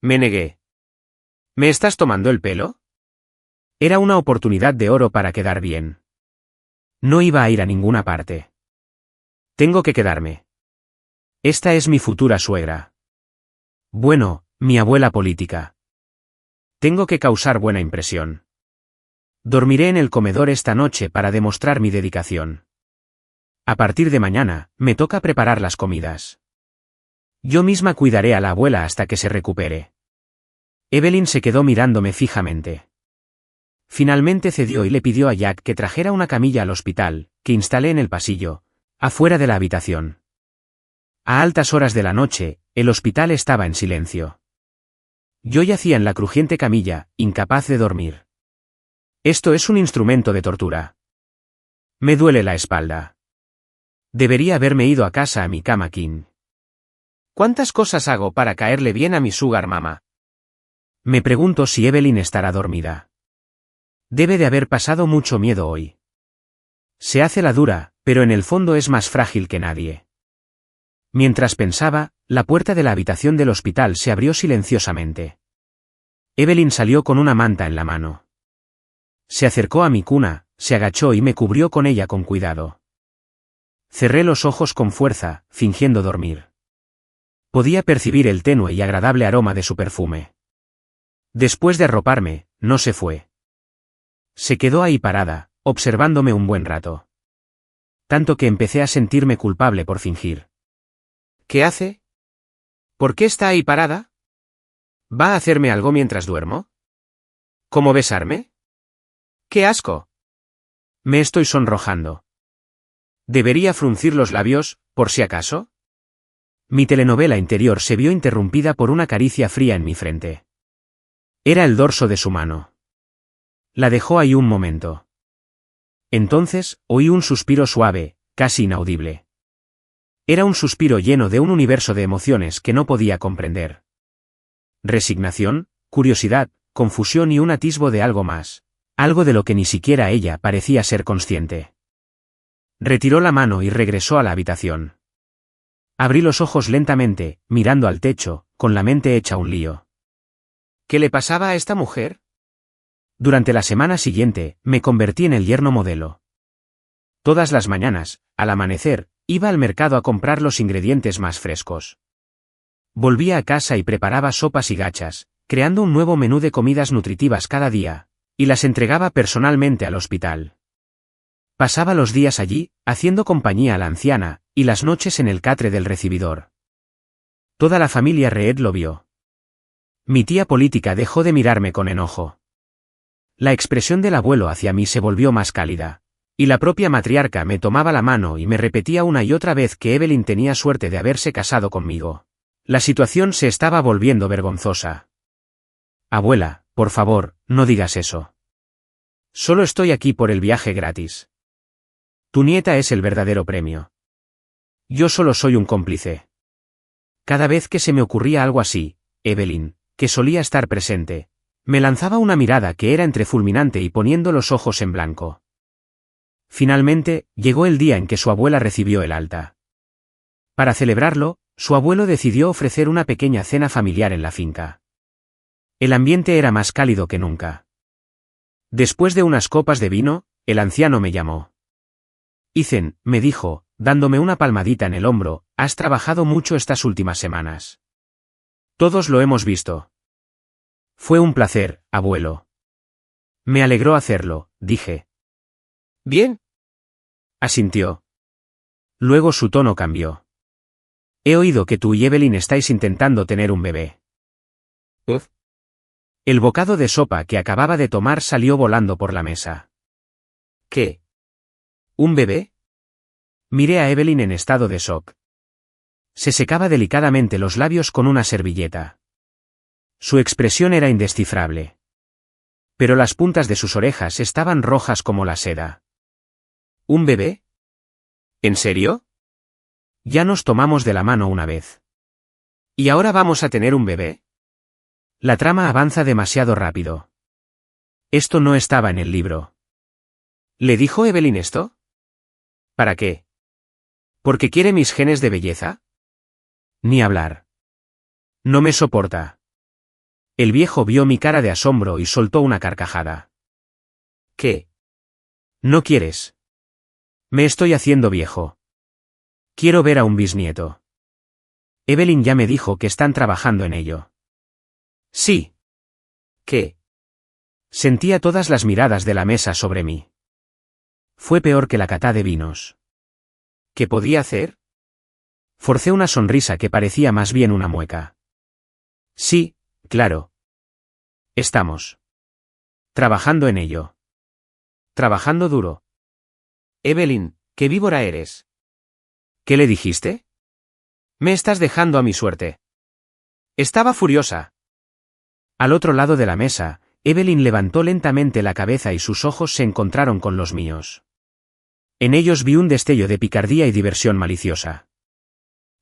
Me negué. ¿Me estás tomando el pelo? Era una oportunidad de oro para quedar bien. No iba a ir a ninguna parte. Tengo que quedarme. Esta es mi futura suegra. Bueno, mi abuela política. Tengo que causar buena impresión. Dormiré en el comedor esta noche para demostrar mi dedicación. A partir de mañana, me toca preparar las comidas. Yo misma cuidaré a la abuela hasta que se recupere. Evelyn se quedó mirándome fijamente. Finalmente cedió y le pidió a Jack que trajera una camilla al hospital, que instalé en el pasillo, afuera de la habitación. A altas horas de la noche, el hospital estaba en silencio. Yo yacía en la crujiente camilla, incapaz de dormir. Esto es un instrumento de tortura. Me duele la espalda. Debería haberme ido a casa a mi cama king. ¿Cuántas cosas hago para caerle bien a mi sugar mama? Me pregunto si Evelyn estará dormida. Debe de haber pasado mucho miedo hoy. Se hace la dura, pero en el fondo es más frágil que nadie. Mientras pensaba, la puerta de la habitación del hospital se abrió silenciosamente. Evelyn salió con una manta en la mano. Se acercó a mi cuna, se agachó y me cubrió con ella con cuidado. Cerré los ojos con fuerza, fingiendo dormir. Podía percibir el tenue y agradable aroma de su perfume. Después de arroparme, no se fue. Se quedó ahí parada, observándome un buen rato. Tanto que empecé a sentirme culpable por fingir. ¿Qué hace? ¿Por qué está ahí parada? ¿Va a hacerme algo mientras duermo? ¿Cómo besarme? ¡Qué asco! Me estoy sonrojando. ¿Debería fruncir los labios, por si acaso? Mi telenovela interior se vio interrumpida por una caricia fría en mi frente. Era el dorso de su mano. La dejó ahí un momento. Entonces, oí un suspiro suave, casi inaudible. Era un suspiro lleno de un universo de emociones que no podía comprender. Resignación, curiosidad, confusión y un atisbo de algo más, algo de lo que ni siquiera ella parecía ser consciente. Retiró la mano y regresó a la habitación. Abrí los ojos lentamente, mirando al techo, con la mente hecha un lío. ¿Qué le pasaba a esta mujer? Durante la semana siguiente, me convertí en el yerno modelo. Todas las mañanas, al amanecer, iba al mercado a comprar los ingredientes más frescos. Volvía a casa y preparaba sopas y gachas, creando un nuevo menú de comidas nutritivas cada día, y las entregaba personalmente al hospital. Pasaba los días allí, haciendo compañía a la anciana, y las noches en el catre del recibidor. Toda la familia Reed lo vio. Mi tía política dejó de mirarme con enojo. La expresión del abuelo hacia mí se volvió más cálida, y la propia matriarca me tomaba la mano y me repetía una y otra vez que Evelyn tenía suerte de haberse casado conmigo. La situación se estaba volviendo vergonzosa. Abuela, por favor, no digas eso. Solo estoy aquí por el viaje gratis. Tu nieta es el verdadero premio. Yo solo soy un cómplice. Cada vez que se me ocurría algo así, Evelyn, que solía estar presente, me lanzaba una mirada que era entre fulminante y poniendo los ojos en blanco. Finalmente, llegó el día en que su abuela recibió el alta. Para celebrarlo, su abuelo decidió ofrecer una pequeña cena familiar en la finca. El ambiente era más cálido que nunca. Después de unas copas de vino, el anciano me llamó. Ethan, me dijo, dándome una palmadita en el hombro, has trabajado mucho estas últimas semanas. Todos lo hemos visto. Fue un placer, abuelo. Me alegró hacerlo, dije. Bien. Asintió. Luego su tono cambió. He oído que tú y Evelyn estáis intentando tener un bebé. Uf. El bocado de sopa que acababa de tomar salió volando por la mesa. ¿Qué? ¿Un bebé? Miré a Evelyn en estado de shock. Se secaba delicadamente los labios con una servilleta. Su expresión era indescifrable. Pero las puntas de sus orejas estaban rojas como la seda. ¿Un bebé? ¿En serio? Ya nos tomamos de la mano una vez. ¿Y ahora vamos a tener un bebé? La trama avanza demasiado rápido. Esto no estaba en el libro. ¿Le dijo Evelyn esto? ¿Para qué? ¿Porque quiere mis genes de belleza? Ni hablar. No me soporta. El viejo vio mi cara de asombro y soltó una carcajada. ¿Qué? ¿No quieres? Me estoy haciendo viejo. Quiero ver a un bisnieto. Evelyn ya me dijo que están trabajando en ello. Sí. ¿Qué? Sentía todas las miradas de la mesa sobre mí. Fue peor que la cata de vinos. ¿Qué podía hacer? Forcé una sonrisa que parecía más bien una mueca. Sí, claro. Estamos. Trabajando en ello. Trabajando duro. Evelyn, ¿qué víbora eres? ¿Qué le dijiste? Me estás dejando a mi suerte. Estaba furiosa. Al otro lado de la mesa, Evelyn levantó lentamente la cabeza y sus ojos se encontraron con los míos. En ellos vi un destello de picardía y diversión maliciosa.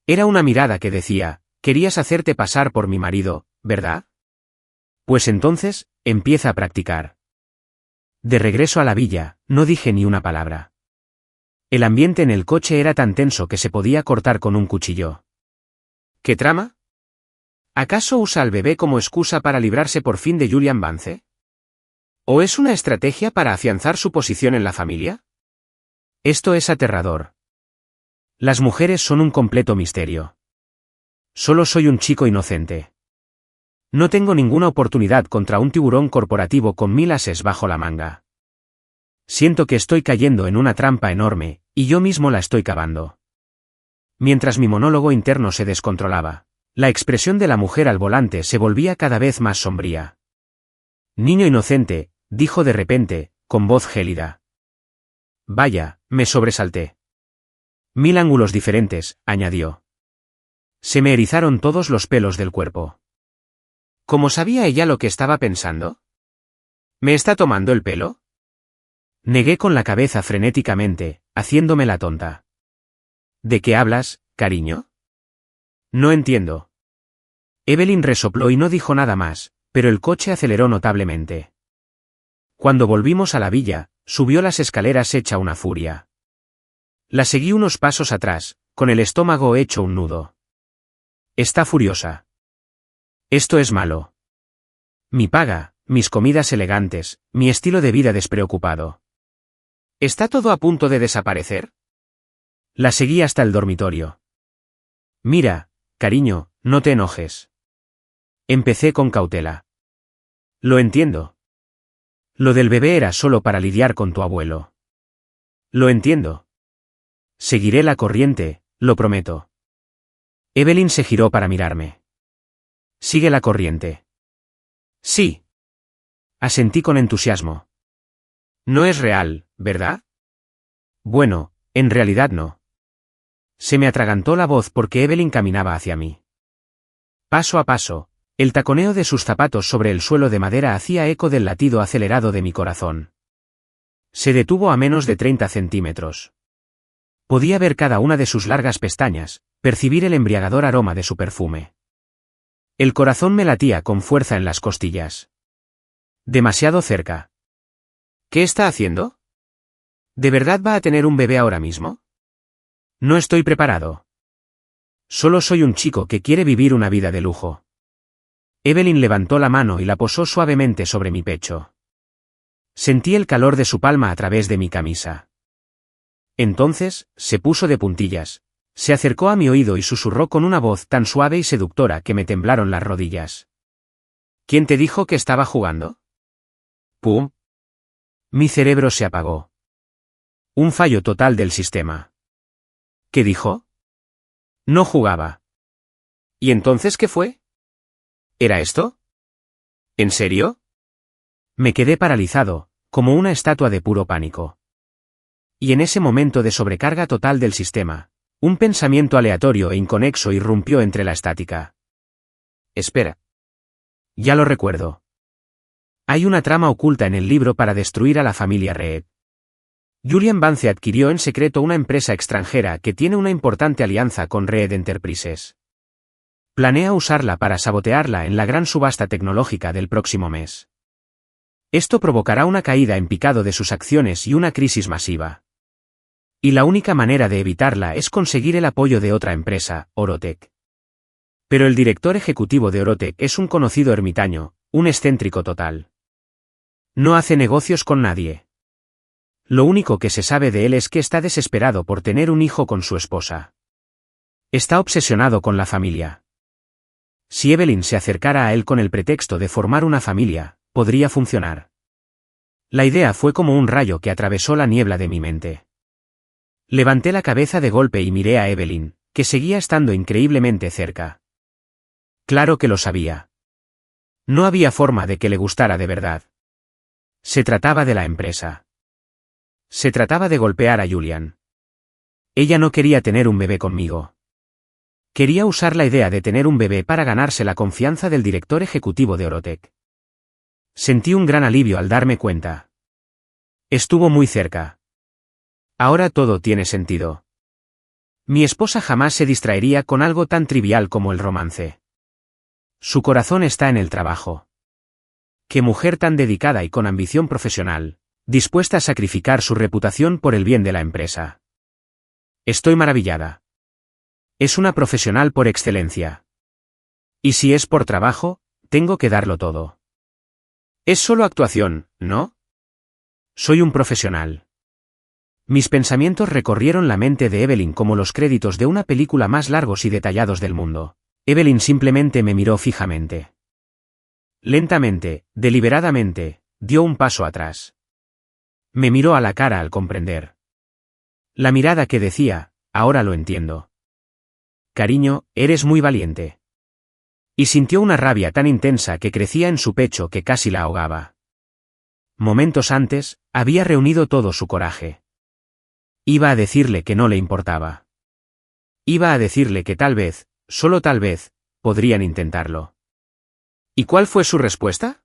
Era una mirada que decía, querías hacerte pasar por mi marido, ¿verdad? Pues entonces, empieza a practicar. De regreso a la villa, no dije ni una palabra. El ambiente en el coche era tan tenso que se podía cortar con un cuchillo. ¿Qué trama? ¿Acaso usa al bebé como excusa para librarse por fin de Julian Vance? ¿O es una estrategia para afianzar su posición en la familia? Esto es aterrador. Las mujeres son un completo misterio. Solo soy un chico inocente. No tengo ninguna oportunidad contra un tiburón corporativo con 1000 ases bajo la manga. Siento que estoy cayendo en una trampa enorme, y yo mismo la estoy cavando. Mientras mi monólogo interno se descontrolaba, La expresión de la mujer al volante se volvía cada vez más sombría. Niño inocente, dijo de repente, con voz gélida. Vaya, me sobresalté. 1000 ángulos diferentes, añadió. Se me erizaron todos los pelos del cuerpo. ¿Cómo sabía ella lo que estaba pensando? ¿Me está tomando el pelo? Negué con la cabeza frenéticamente, haciéndome la tonta. ¿De qué hablas, cariño? No entiendo. Evelyn resopló y no dijo nada más, pero el coche aceleró notablemente. Cuando volvimos a la villa, subió las escaleras hecha una furia. La seguí unos pasos atrás, con el estómago hecho un nudo. Está furiosa. Esto es malo. Mi paga, mis comidas elegantes, mi estilo de vida despreocupado. ¿Está todo a punto de desaparecer? La seguí hasta el dormitorio. Mira, cariño, no te enojes. Empecé con cautela. Lo entiendo. Lo del bebé era solo para lidiar con tu abuelo. Lo entiendo. Seguiré la corriente, lo prometo. Evelyn se giró para mirarme. Sigue la corriente. Sí. Asentí con entusiasmo. No es real, ¿verdad? Bueno, en realidad no. Se me atragantó la voz porque Evelyn caminaba hacia mí. Paso a paso, el taconeo de sus zapatos sobre el suelo de madera hacía eco del latido acelerado de mi corazón. Se detuvo a menos de 30 centímetros. Podía ver cada una de sus largas pestañas, percibir el embriagador aroma de su perfume. El corazón me latía con fuerza en las costillas. Demasiado cerca. ¿Qué está haciendo? ¿De verdad va a tener un bebé ahora mismo? No estoy preparado. Solo soy un chico que quiere vivir una vida de lujo. Evelyn levantó la mano y la posó suavemente sobre mi pecho. Sentí el calor de su palma a través de mi camisa. Entonces, se puso de puntillas, se acercó a mi oído y susurró con una voz tan suave y seductora que me temblaron las rodillas. ¿Quién te dijo que estaba jugando? ¡Pum! Mi cerebro se apagó. Un fallo total del sistema. ¿Qué dijo? No jugaba. ¿Y entonces qué fue? ¿Era esto? ¿En serio? Me quedé paralizado, como una estatua de puro pánico. Y en ese momento de sobrecarga total del sistema, un pensamiento aleatorio e inconexo irrumpió entre la estática. Espera. Ya lo recuerdo. Hay una trama oculta en el libro para destruir a la familia Reed. Julian Vance adquirió en secreto una empresa extranjera que tiene una importante alianza con Reed Enterprises. Planea usarla para sabotearla en la gran subasta tecnológica del próximo mes. Esto provocará una caída en picado de sus acciones y una crisis masiva. Y la única manera de evitarla es conseguir el apoyo de otra empresa, Orotech. Pero el director ejecutivo de Orotech es un conocido ermitaño, un excéntrico total. No hace negocios con nadie. Lo único que se sabe de él es que está desesperado por tener un hijo con su esposa. Está obsesionado con la familia. Si Evelyn se acercara a él con el pretexto de formar una familia, podría funcionar. La idea fue como un rayo que atravesó la niebla de mi mente. Levanté la cabeza de golpe y miré a Evelyn, que seguía estando increíblemente cerca. Claro que lo sabía. No había forma de que le gustara de verdad. Se trataba de la empresa. Se trataba de golpear a Julian. Ella no quería tener un bebé conmigo. Quería usar la idea de tener un bebé para ganarse la confianza del director ejecutivo de Orotech. Sentí un gran alivio al darme cuenta. Estuvo muy cerca. Ahora todo tiene sentido. Mi esposa jamás se distraería con algo tan trivial como el romance. Su corazón está en el trabajo. Qué mujer tan dedicada y con ambición profesional, dispuesta a sacrificar su reputación por el bien de la empresa. Estoy maravillada. Es una profesional por excelencia. Y si es por trabajo, tengo que darlo todo. Es solo actuación, ¿no? Soy un profesional. Mis pensamientos recorrieron la mente de Evelyn como los créditos de una película más largos y detallados del mundo. Evelyn simplemente me miró fijamente. Lentamente, deliberadamente, dio un paso atrás. Me miró a la cara al comprender. La mirada que decía, ahora lo entiendo. Cariño, eres muy valiente. Y sintió una rabia tan intensa que crecía en su pecho que casi la ahogaba. Momentos antes, había reunido todo su coraje. Iba a decirle que no le importaba. Iba a decirle que tal vez, solo tal vez, podrían intentarlo. ¿Y cuál fue su respuesta?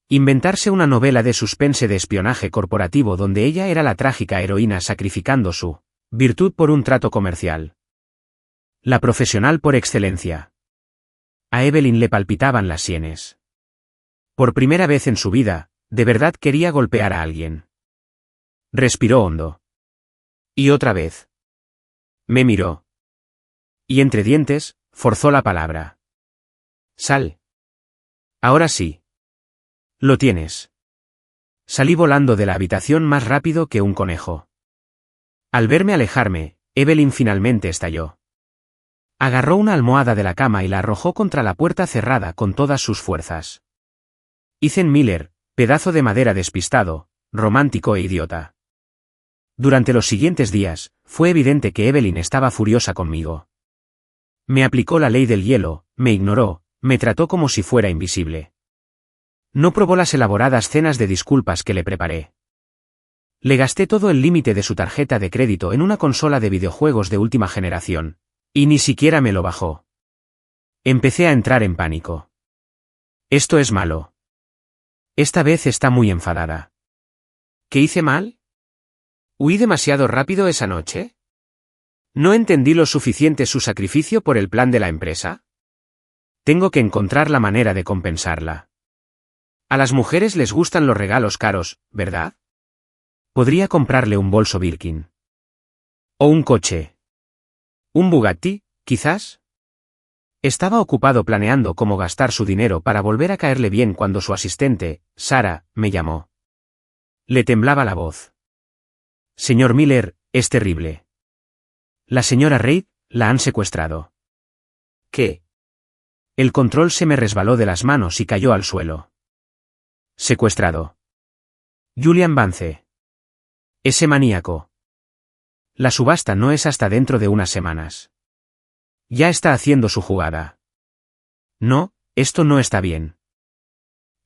Inventarse una novela de suspense de espionaje corporativo donde ella era la trágica heroína sacrificando su virtud por un trato comercial. La profesional por excelencia. A Evelyn le palpitaban las sienes. Por primera vez en su vida, de verdad quería golpear a alguien. Respiró hondo. Y otra vez. Me miró. Y entre dientes, forzó la palabra. Sal. Ahora sí. Lo tienes. Salí volando de la habitación más rápido que un conejo. Al verme alejarme, Evelyn finalmente estalló. Agarró una almohada de la cama y la arrojó contra la puerta cerrada con todas sus fuerzas. Ethan Miller, pedazo de madera despistado, romántico e idiota. Durante los siguientes días, fue evidente que Evelyn estaba furiosa conmigo. Me aplicó la ley del hielo, me ignoró, me trató como si fuera invisible. No probó las elaboradas cenas de disculpas que le preparé. Le gasté todo el límite de su tarjeta de crédito en una consola de videojuegos de última generación, y ni siquiera me lo bajó. Empecé a entrar en pánico. Esto es malo. Esta vez está muy enfadada. ¿Qué hice mal? ¿Huí demasiado rápido esa noche? ¿No entendí lo suficiente su sacrificio por el plan de la empresa? Tengo que encontrar la manera de compensarla. A las mujeres les gustan los regalos caros, ¿verdad? Podría comprarle un bolso Birkin. O un coche. ¿Un Bugatti, quizás? Estaba ocupado planeando cómo gastar su dinero para volver a caerle bien cuando su asistente, Sara, me llamó. Le temblaba la voz. Señor Miller, es terrible. La señora Reid, la han secuestrado. ¿Qué? El control se me resbaló de las manos y cayó al suelo. Secuestrado. Julian Vance. Ese maníaco. La subasta no es hasta dentro de unas semanas. Ya está haciendo su jugada. No, esto no está bien.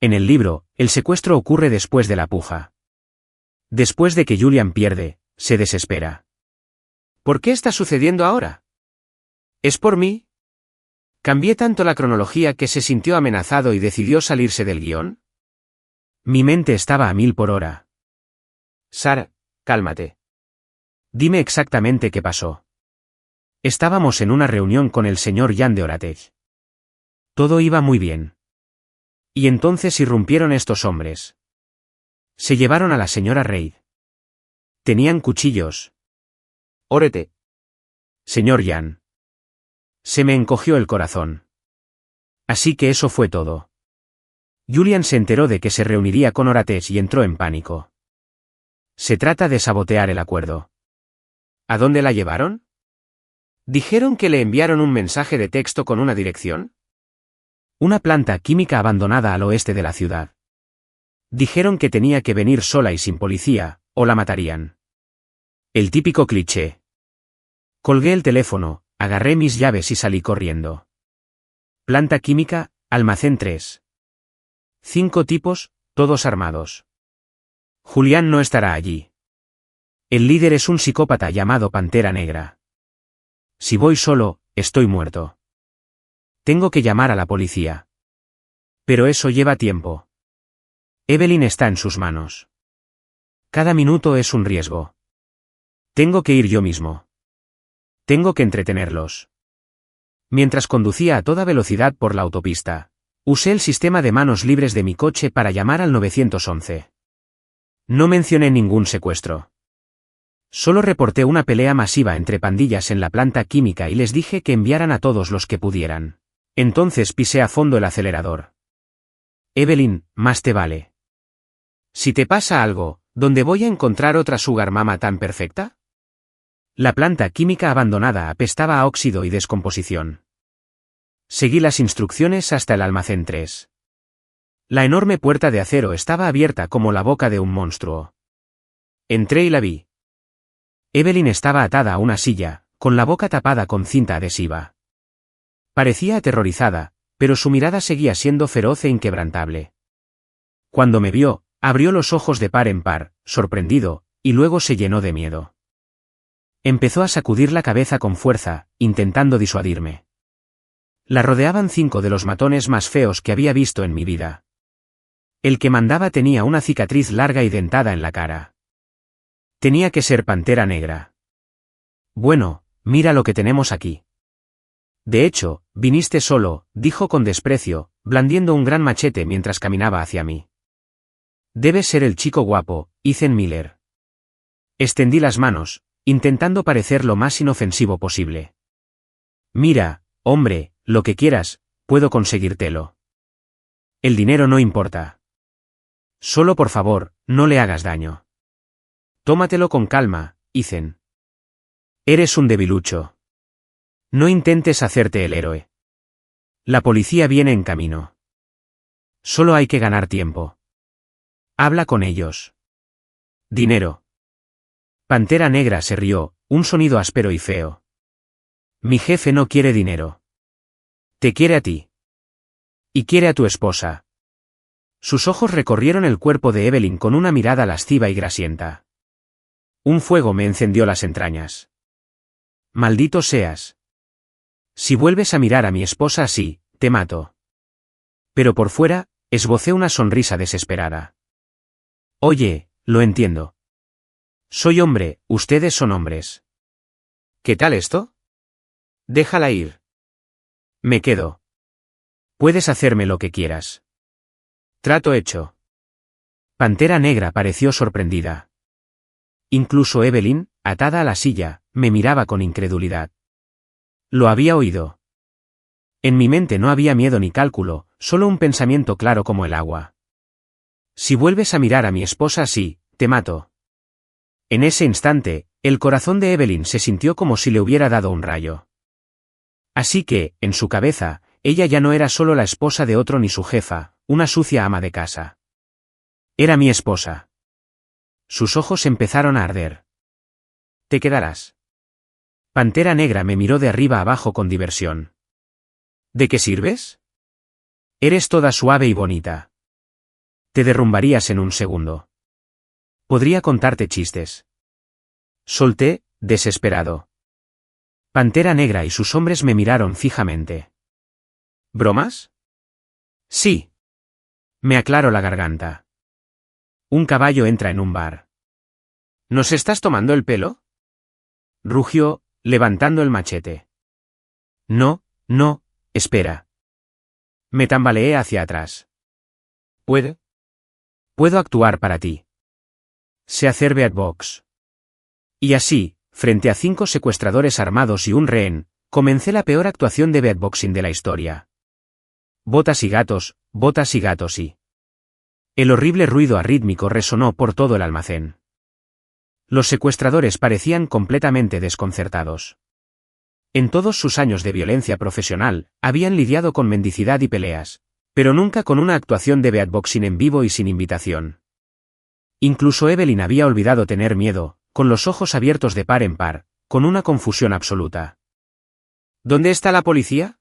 En el libro, el secuestro ocurre después de la puja. Después de que Julian pierde, se desespera. ¿Por qué está sucediendo ahora? ¿Es por mí? ¿Cambié tanto la cronología que se sintió amenazado y decidió salirse del guión? Mi mente estaba a 1000 por hora. Sara, cálmate. Dime exactamente qué pasó. Estábamos en una reunión con el señor Jan de Oratech. Todo iba muy bien. Y entonces irrumpieron estos hombres. Se llevaron a la señora Reid. Tenían cuchillos. Órete. Señor Jan. Se me encogió el corazón. Así que eso fue todo. Julian se enteró de que se reuniría con Oratech y entró en pánico. Se trata de sabotear el acuerdo. ¿A dónde la llevaron? ¿Dijeron que le enviaron un mensaje de texto con una dirección? Una planta química abandonada al oeste de la ciudad. Dijeron que tenía que venir sola y sin policía, o la matarían. El típico cliché. Colgué el teléfono, agarré mis llaves y salí corriendo. Planta química, almacén 3. 5 tipos, todos armados. Julián no estará allí. El líder es un psicópata llamado Pantera Negra. Si voy solo, estoy muerto. Tengo que llamar a la policía. Pero eso lleva tiempo. Evelyn está en sus manos. Cada minuto es un riesgo. Tengo que ir yo mismo. Tengo que entretenerlos. Mientras conducía a toda velocidad por la autopista, usé el sistema de manos libres de mi coche para llamar al 911. No mencioné ningún secuestro. Solo reporté una pelea masiva entre pandillas en la planta química y les dije que enviaran a todos los que pudieran. Entonces pisé a fondo el acelerador. Evelyn, más te vale. Si te pasa algo, ¿dónde voy a encontrar otra sugar mama tan perfecta? La planta química abandonada apestaba a óxido y descomposición. Seguí las instrucciones hasta el almacén 3. La enorme puerta de acero estaba abierta como la boca de un monstruo. Entré y la vi. Evelyn estaba atada a una silla, con la boca tapada con cinta adhesiva. Parecía aterrorizada, pero su mirada seguía siendo feroz e inquebrantable. Cuando me vio, abrió los ojos de par en par, sorprendido, y luego se llenó de miedo. Empezó a sacudir la cabeza con fuerza, intentando disuadirme. La rodeaban 5 de los matones más feos que había visto en mi vida. El que mandaba tenía una cicatriz larga y dentada en la cara. Tenía que ser Pantera Negra. Bueno, mira lo que tenemos aquí. De hecho, viniste solo, dijo con desprecio, blandiendo un gran machete mientras caminaba hacia mí. Debes ser el chico guapo, Ethan Miller. Extendí las manos, intentando parecer lo más inofensivo posible. Mira, hombre, lo que quieras, puedo conseguírtelo. El dinero no importa. Solo por favor, no le hagas daño. Tómatelo con calma, Ethan. Eres un debilucho. No intentes hacerte el héroe. La policía viene en camino. Solo hay que ganar tiempo. Habla con ellos. Dinero. Pantera Negra se rió, un sonido áspero y feo. Mi jefe no quiere dinero. Te quiere a ti. Y quiere a tu esposa. Sus ojos recorrieron el cuerpo de Evelyn con una mirada lasciva y grasienta. Un fuego me encendió las entrañas. Maldito seas. Si vuelves a mirar a mi esposa así, te mato. Pero por fuera, esbocé una sonrisa desesperada. Oye, lo entiendo. Soy hombre, ustedes son hombres. ¿Qué tal esto? Déjala ir. Me quedo. Puedes hacerme lo que quieras. Trato hecho. Pantera Negra pareció sorprendida. Incluso Evelyn, atada a la silla, me miraba con incredulidad. Lo había oído. En mi mente no había miedo ni cálculo, solo un pensamiento claro como el agua. Si vuelves a mirar a mi esposa así, te mato. En ese instante, el corazón de Evelyn se sintió como si le hubiera dado un rayo. Así que, en su cabeza, ella ya no era solo la esposa de otro ni su jefa, una sucia ama de casa. Era mi esposa. Sus ojos empezaron a arder. Te quedarás. Pantera Negra me miró de arriba abajo con diversión. ¿De qué sirves? Eres toda suave y bonita. Te derrumbarías en un segundo. Podría contarte chistes. Solté, desesperado. Pantera Negra y sus hombres me miraron fijamente. ¿Bromas? Sí. Me aclaro la garganta. Un caballo entra en un bar. ¿Nos estás tomando el pelo? Rugió, levantando el machete. No, no, espera. Me tambaleé hacia atrás. Puedo actuar para ti. Sé hacer beatbox. Y así, frente a 5 secuestradores armados y un rehén, comencé la peor actuación de beatboxing de la historia. Botas y gatos y... El horrible ruido arrítmico resonó por todo el almacén. Los secuestradores parecían completamente desconcertados. En todos sus años de violencia profesional, habían lidiado con mendicidad y peleas, pero nunca con una actuación de beatboxing en vivo y sin invitación. Incluso Evelyn había olvidado tener miedo, con los ojos abiertos de par en par, con una confusión absoluta. ¿Dónde está la policía?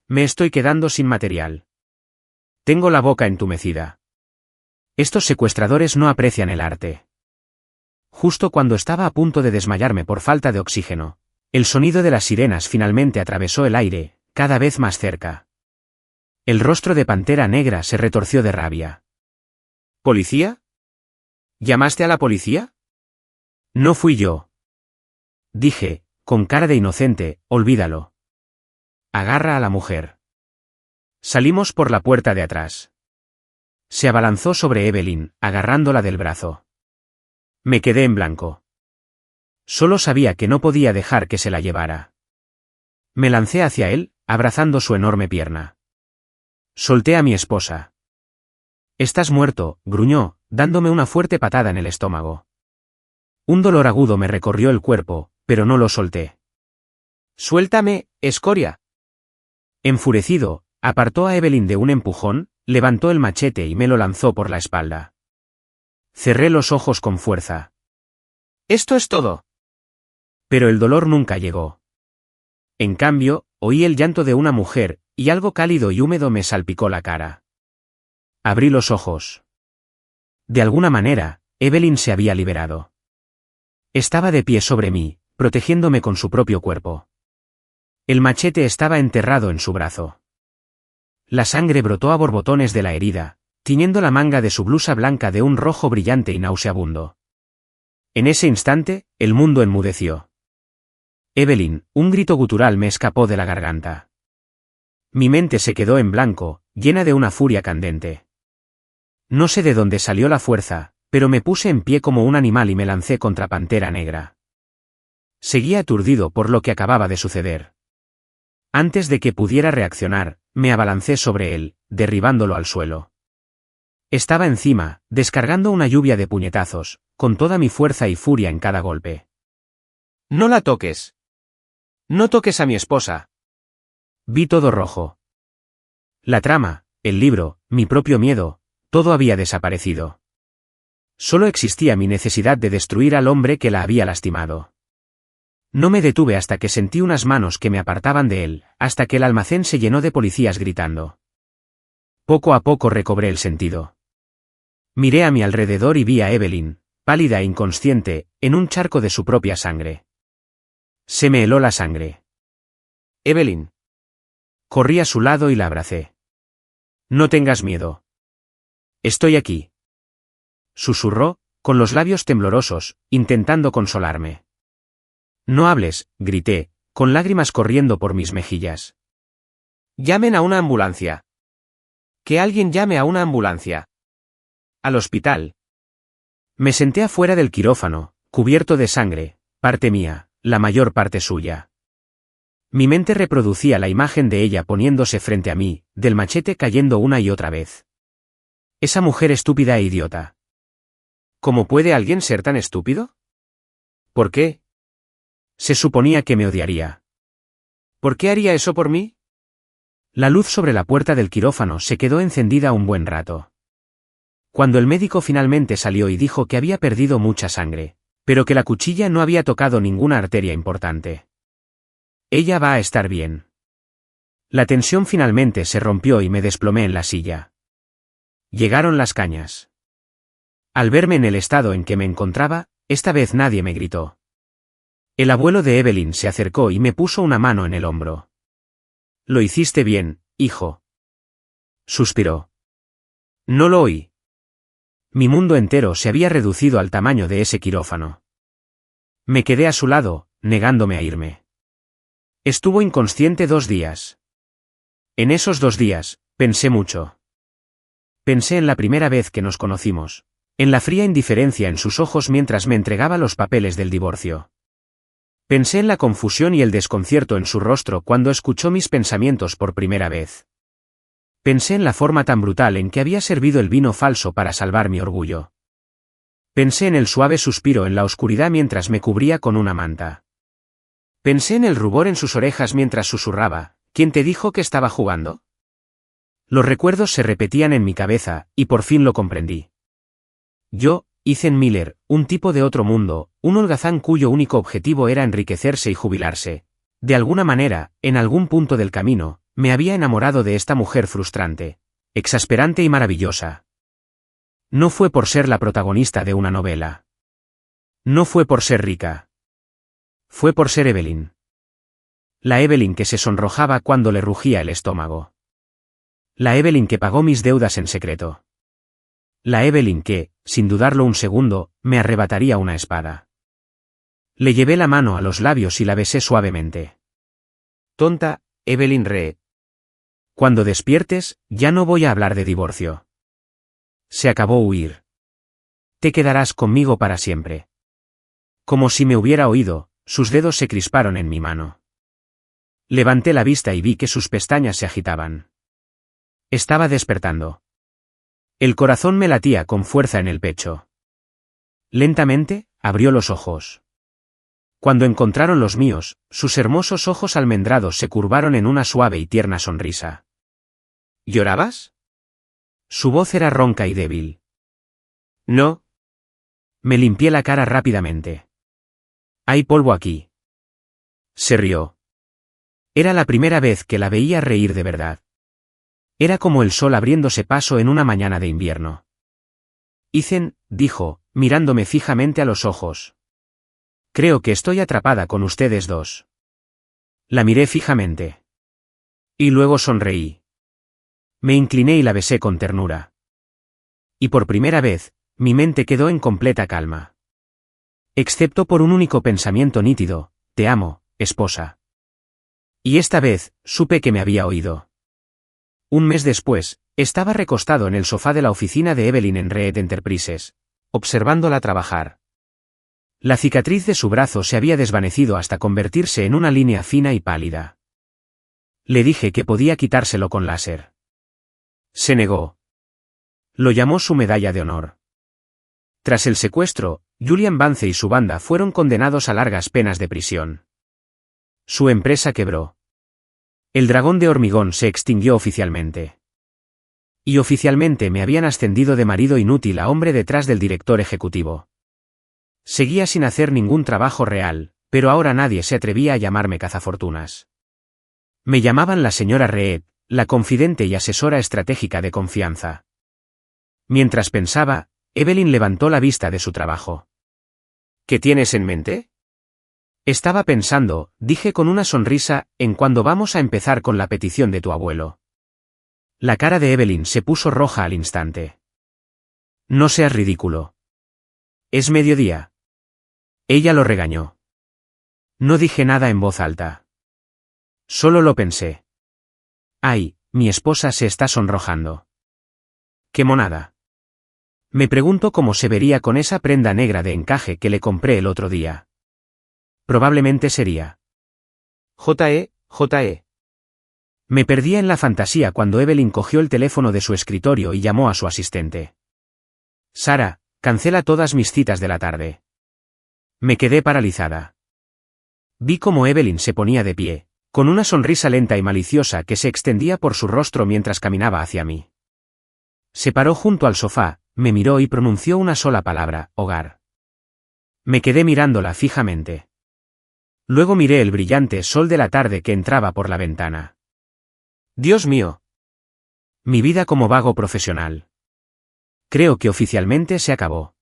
Me estoy quedando sin material. Tengo la boca entumecida. Estos secuestradores no aprecian el arte. Justo cuando estaba a punto de desmayarme por falta de oxígeno, el sonido de las sirenas finalmente atravesó el aire, cada vez más cerca. El rostro de Pantera Negra se retorció de rabia. ¿Policía? ¿Llamaste a la policía? No fui yo. Dije, con cara de inocente, olvídalo. Agarra a la mujer. Salimos por la puerta de atrás. Se abalanzó sobre Evelyn, agarrándola del brazo. Me quedé en blanco. Solo sabía que no podía dejar que se la llevara. Me lancé hacia él, abrazando su enorme pierna. Solté a mi esposa. Estás muerto, gruñó, dándome una fuerte patada en el estómago. Un dolor agudo me recorrió el cuerpo, pero no lo solté. Suéltame, escoria. Enfurecido, apartó a Evelyn de un empujón, levantó el machete y me lo lanzó por la espalda. Cerré los ojos con fuerza. ¿Esto es todo? Pero el dolor nunca llegó. En cambio, oí el llanto de una mujer, y algo cálido y húmedo me salpicó la cara. Abrí los ojos. De alguna manera, Evelyn se había liberado. Estaba de pie sobre mí, protegiéndome con su propio cuerpo. El machete estaba enterrado en su brazo. La sangre brotó a borbotones de la herida, tiñendo la manga de su blusa blanca de un rojo brillante y nauseabundo. En ese instante, el mundo enmudeció. Evelyn, un grito gutural me escapó de la garganta. Mi mente se quedó en blanco, llena de una furia candente. No sé de dónde salió la fuerza, pero me puse en pie como un animal y me lancé contra Pantera Negra. Seguía aturdido por lo que acababa de suceder. Antes de que pudiera reaccionar, me abalancé sobre él, derribándolo al suelo. Estaba encima, descargando una lluvia de puñetazos, con toda mi fuerza y furia en cada golpe. No la toques. No toques a mi esposa. Vi todo rojo. La trama, el libro, mi propio miedo, todo había desaparecido. Solo existía mi necesidad de destruir al hombre que la había lastimado. No me detuve hasta que sentí unas manos que me apartaban de él, hasta que el almacén se llenó de policías gritando. Poco a poco recobré el sentido. Miré a mi alrededor y vi a Evelyn, pálida e inconsciente, en un charco de su propia sangre. Se me heló la sangre. Evelyn. Corrí a su lado y la abracé. No tengas miedo. Estoy aquí. Susurró, con los labios temblorosos, intentando consolarme. No hables, grité, con lágrimas corriendo por mis mejillas. Llamen a una ambulancia. Que alguien llame a una ambulancia. Al hospital. Me senté afuera del quirófano, cubierto de sangre, parte mía, la mayor parte suya. Mi mente reproducía la imagen de ella poniéndose frente a mí, del machete cayendo una y otra vez. Esa mujer estúpida e idiota. ¿Cómo puede alguien ser tan estúpido? ¿Por qué? Se suponía que me odiaría. ¿Por qué haría eso por mí? La luz sobre la puerta del quirófano se quedó encendida un buen rato. Cuando el médico finalmente salió y dijo que había perdido mucha sangre, pero que la cuchilla no había tocado ninguna arteria importante. Ella va a estar bien. La tensión finalmente se rompió y me desplomé en la silla. Llegaron las cañas. Al verme en el estado en que me encontraba, esta vez nadie me gritó. El abuelo de Evelyn se acercó y me puso una mano en el hombro. Lo hiciste bien, hijo. Suspiró. No lo oí. Mi mundo entero se había reducido al tamaño de ese quirófano. Me quedé a su lado, negándome a irme. Estuvo inconsciente 2 días. En esos 2 días, pensé mucho. Pensé en la primera vez que nos conocimos, en la fría indiferencia en sus ojos mientras me entregaba los papeles del divorcio. Pensé en la confusión y el desconcierto en su rostro cuando escuchó mis pensamientos por primera vez. Pensé en la forma tan brutal en que había servido el vino falso para salvar mi orgullo. Pensé en el suave suspiro en la oscuridad mientras me cubría con una manta. Pensé en el rubor en sus orejas mientras susurraba, ¿quién te dijo que estaba jugando? Los recuerdos se repetían en mi cabeza, y por fin lo comprendí. Yo, Ethan Miller, un tipo de otro mundo, un holgazán cuyo único objetivo era enriquecerse y jubilarse. De alguna manera, en algún punto del camino, me había enamorado de esta mujer frustrante, exasperante y maravillosa. No fue por ser la protagonista de una novela. No fue por ser rica. Fue por ser Evelyn. La Evelyn que se sonrojaba cuando le rugía el estómago. La Evelyn que pagó mis deudas en secreto. La Evelyn que, sin dudarlo un segundo, me arrebataría una espada. Le llevé la mano a los labios y la besé suavemente. Tonta, Evelyn Reed. Cuando despiertes, ya no voy a hablar de divorcio. Se acabó huir. Te quedarás conmigo para siempre. Como si me hubiera oído, sus dedos se crisparon en mi mano. Levanté la vista y vi que sus pestañas se agitaban. Estaba despertando. El corazón me latía con fuerza en el pecho. Lentamente, abrió los ojos. Cuando encontraron los míos, sus hermosos ojos almendrados se curvaron en una suave y tierna sonrisa. ¿Llorabas? Su voz era ronca y débil. No. Me limpié la cara rápidamente. Hay polvo aquí. Se rió. Era la primera vez que la veía reír de verdad. Era como el sol abriéndose paso en una mañana de invierno. Ethan, dijo, mirándome fijamente a los ojos. Creo que estoy atrapada con ustedes dos. La miré fijamente. Y luego sonreí. Me incliné y la besé con ternura. Y por primera vez, mi mente quedó en completa calma. Excepto por un único pensamiento nítido: te amo, esposa. Y esta vez, supe que me había oído. Un mes después, estaba recostado en el sofá de la oficina de Evelyn en Reed Enterprises, observándola trabajar. La cicatriz de su brazo se había desvanecido hasta convertirse en una línea fina y pálida. Le dije que podía quitárselo con láser. Se negó. Lo llamó su medalla de honor. Tras el secuestro, Julian Vance y su banda fueron condenados a largas penas de prisión. Su empresa quebró. El dragón de hormigón se extinguió oficialmente. Y oficialmente me habían ascendido de marido inútil a hombre detrás del director ejecutivo. Seguía sin hacer ningún trabajo real, pero ahora nadie se atrevía a llamarme cazafortunas. Me llamaban la señora Reed, la confidente y asesora estratégica de confianza. Mientras pensaba, Evelyn levantó la vista de su trabajo. ¿Qué tienes en mente? Estaba pensando, dije con una sonrisa, en cuándo vamos a empezar con la petición de tu abuelo. La cara de Evelyn se puso roja al instante. No seas ridículo. Es mediodía. Ella lo regañó. No dije nada en voz alta. Solo lo pensé. Ay, mi esposa se está sonrojando. ¡Qué monada! Me pregunto cómo se vería con esa prenda negra de encaje que le compré el otro día. Probablemente sería J.E. Me perdía en la fantasía cuando Evelyn cogió el teléfono de su escritorio y llamó a su asistente. Sara, cancela todas mis citas de la tarde. Me quedé paralizada. Vi cómo Evelyn se ponía de pie, con una sonrisa lenta y maliciosa que se extendía por su rostro mientras caminaba hacia mí. Se paró junto al sofá, me miró y pronunció una sola palabra: hogar. Me quedé mirándola fijamente. Luego miré el brillante sol de la tarde que entraba por la ventana. Dios mío. Mi vida como vago profesional. Creo que oficialmente se acabó.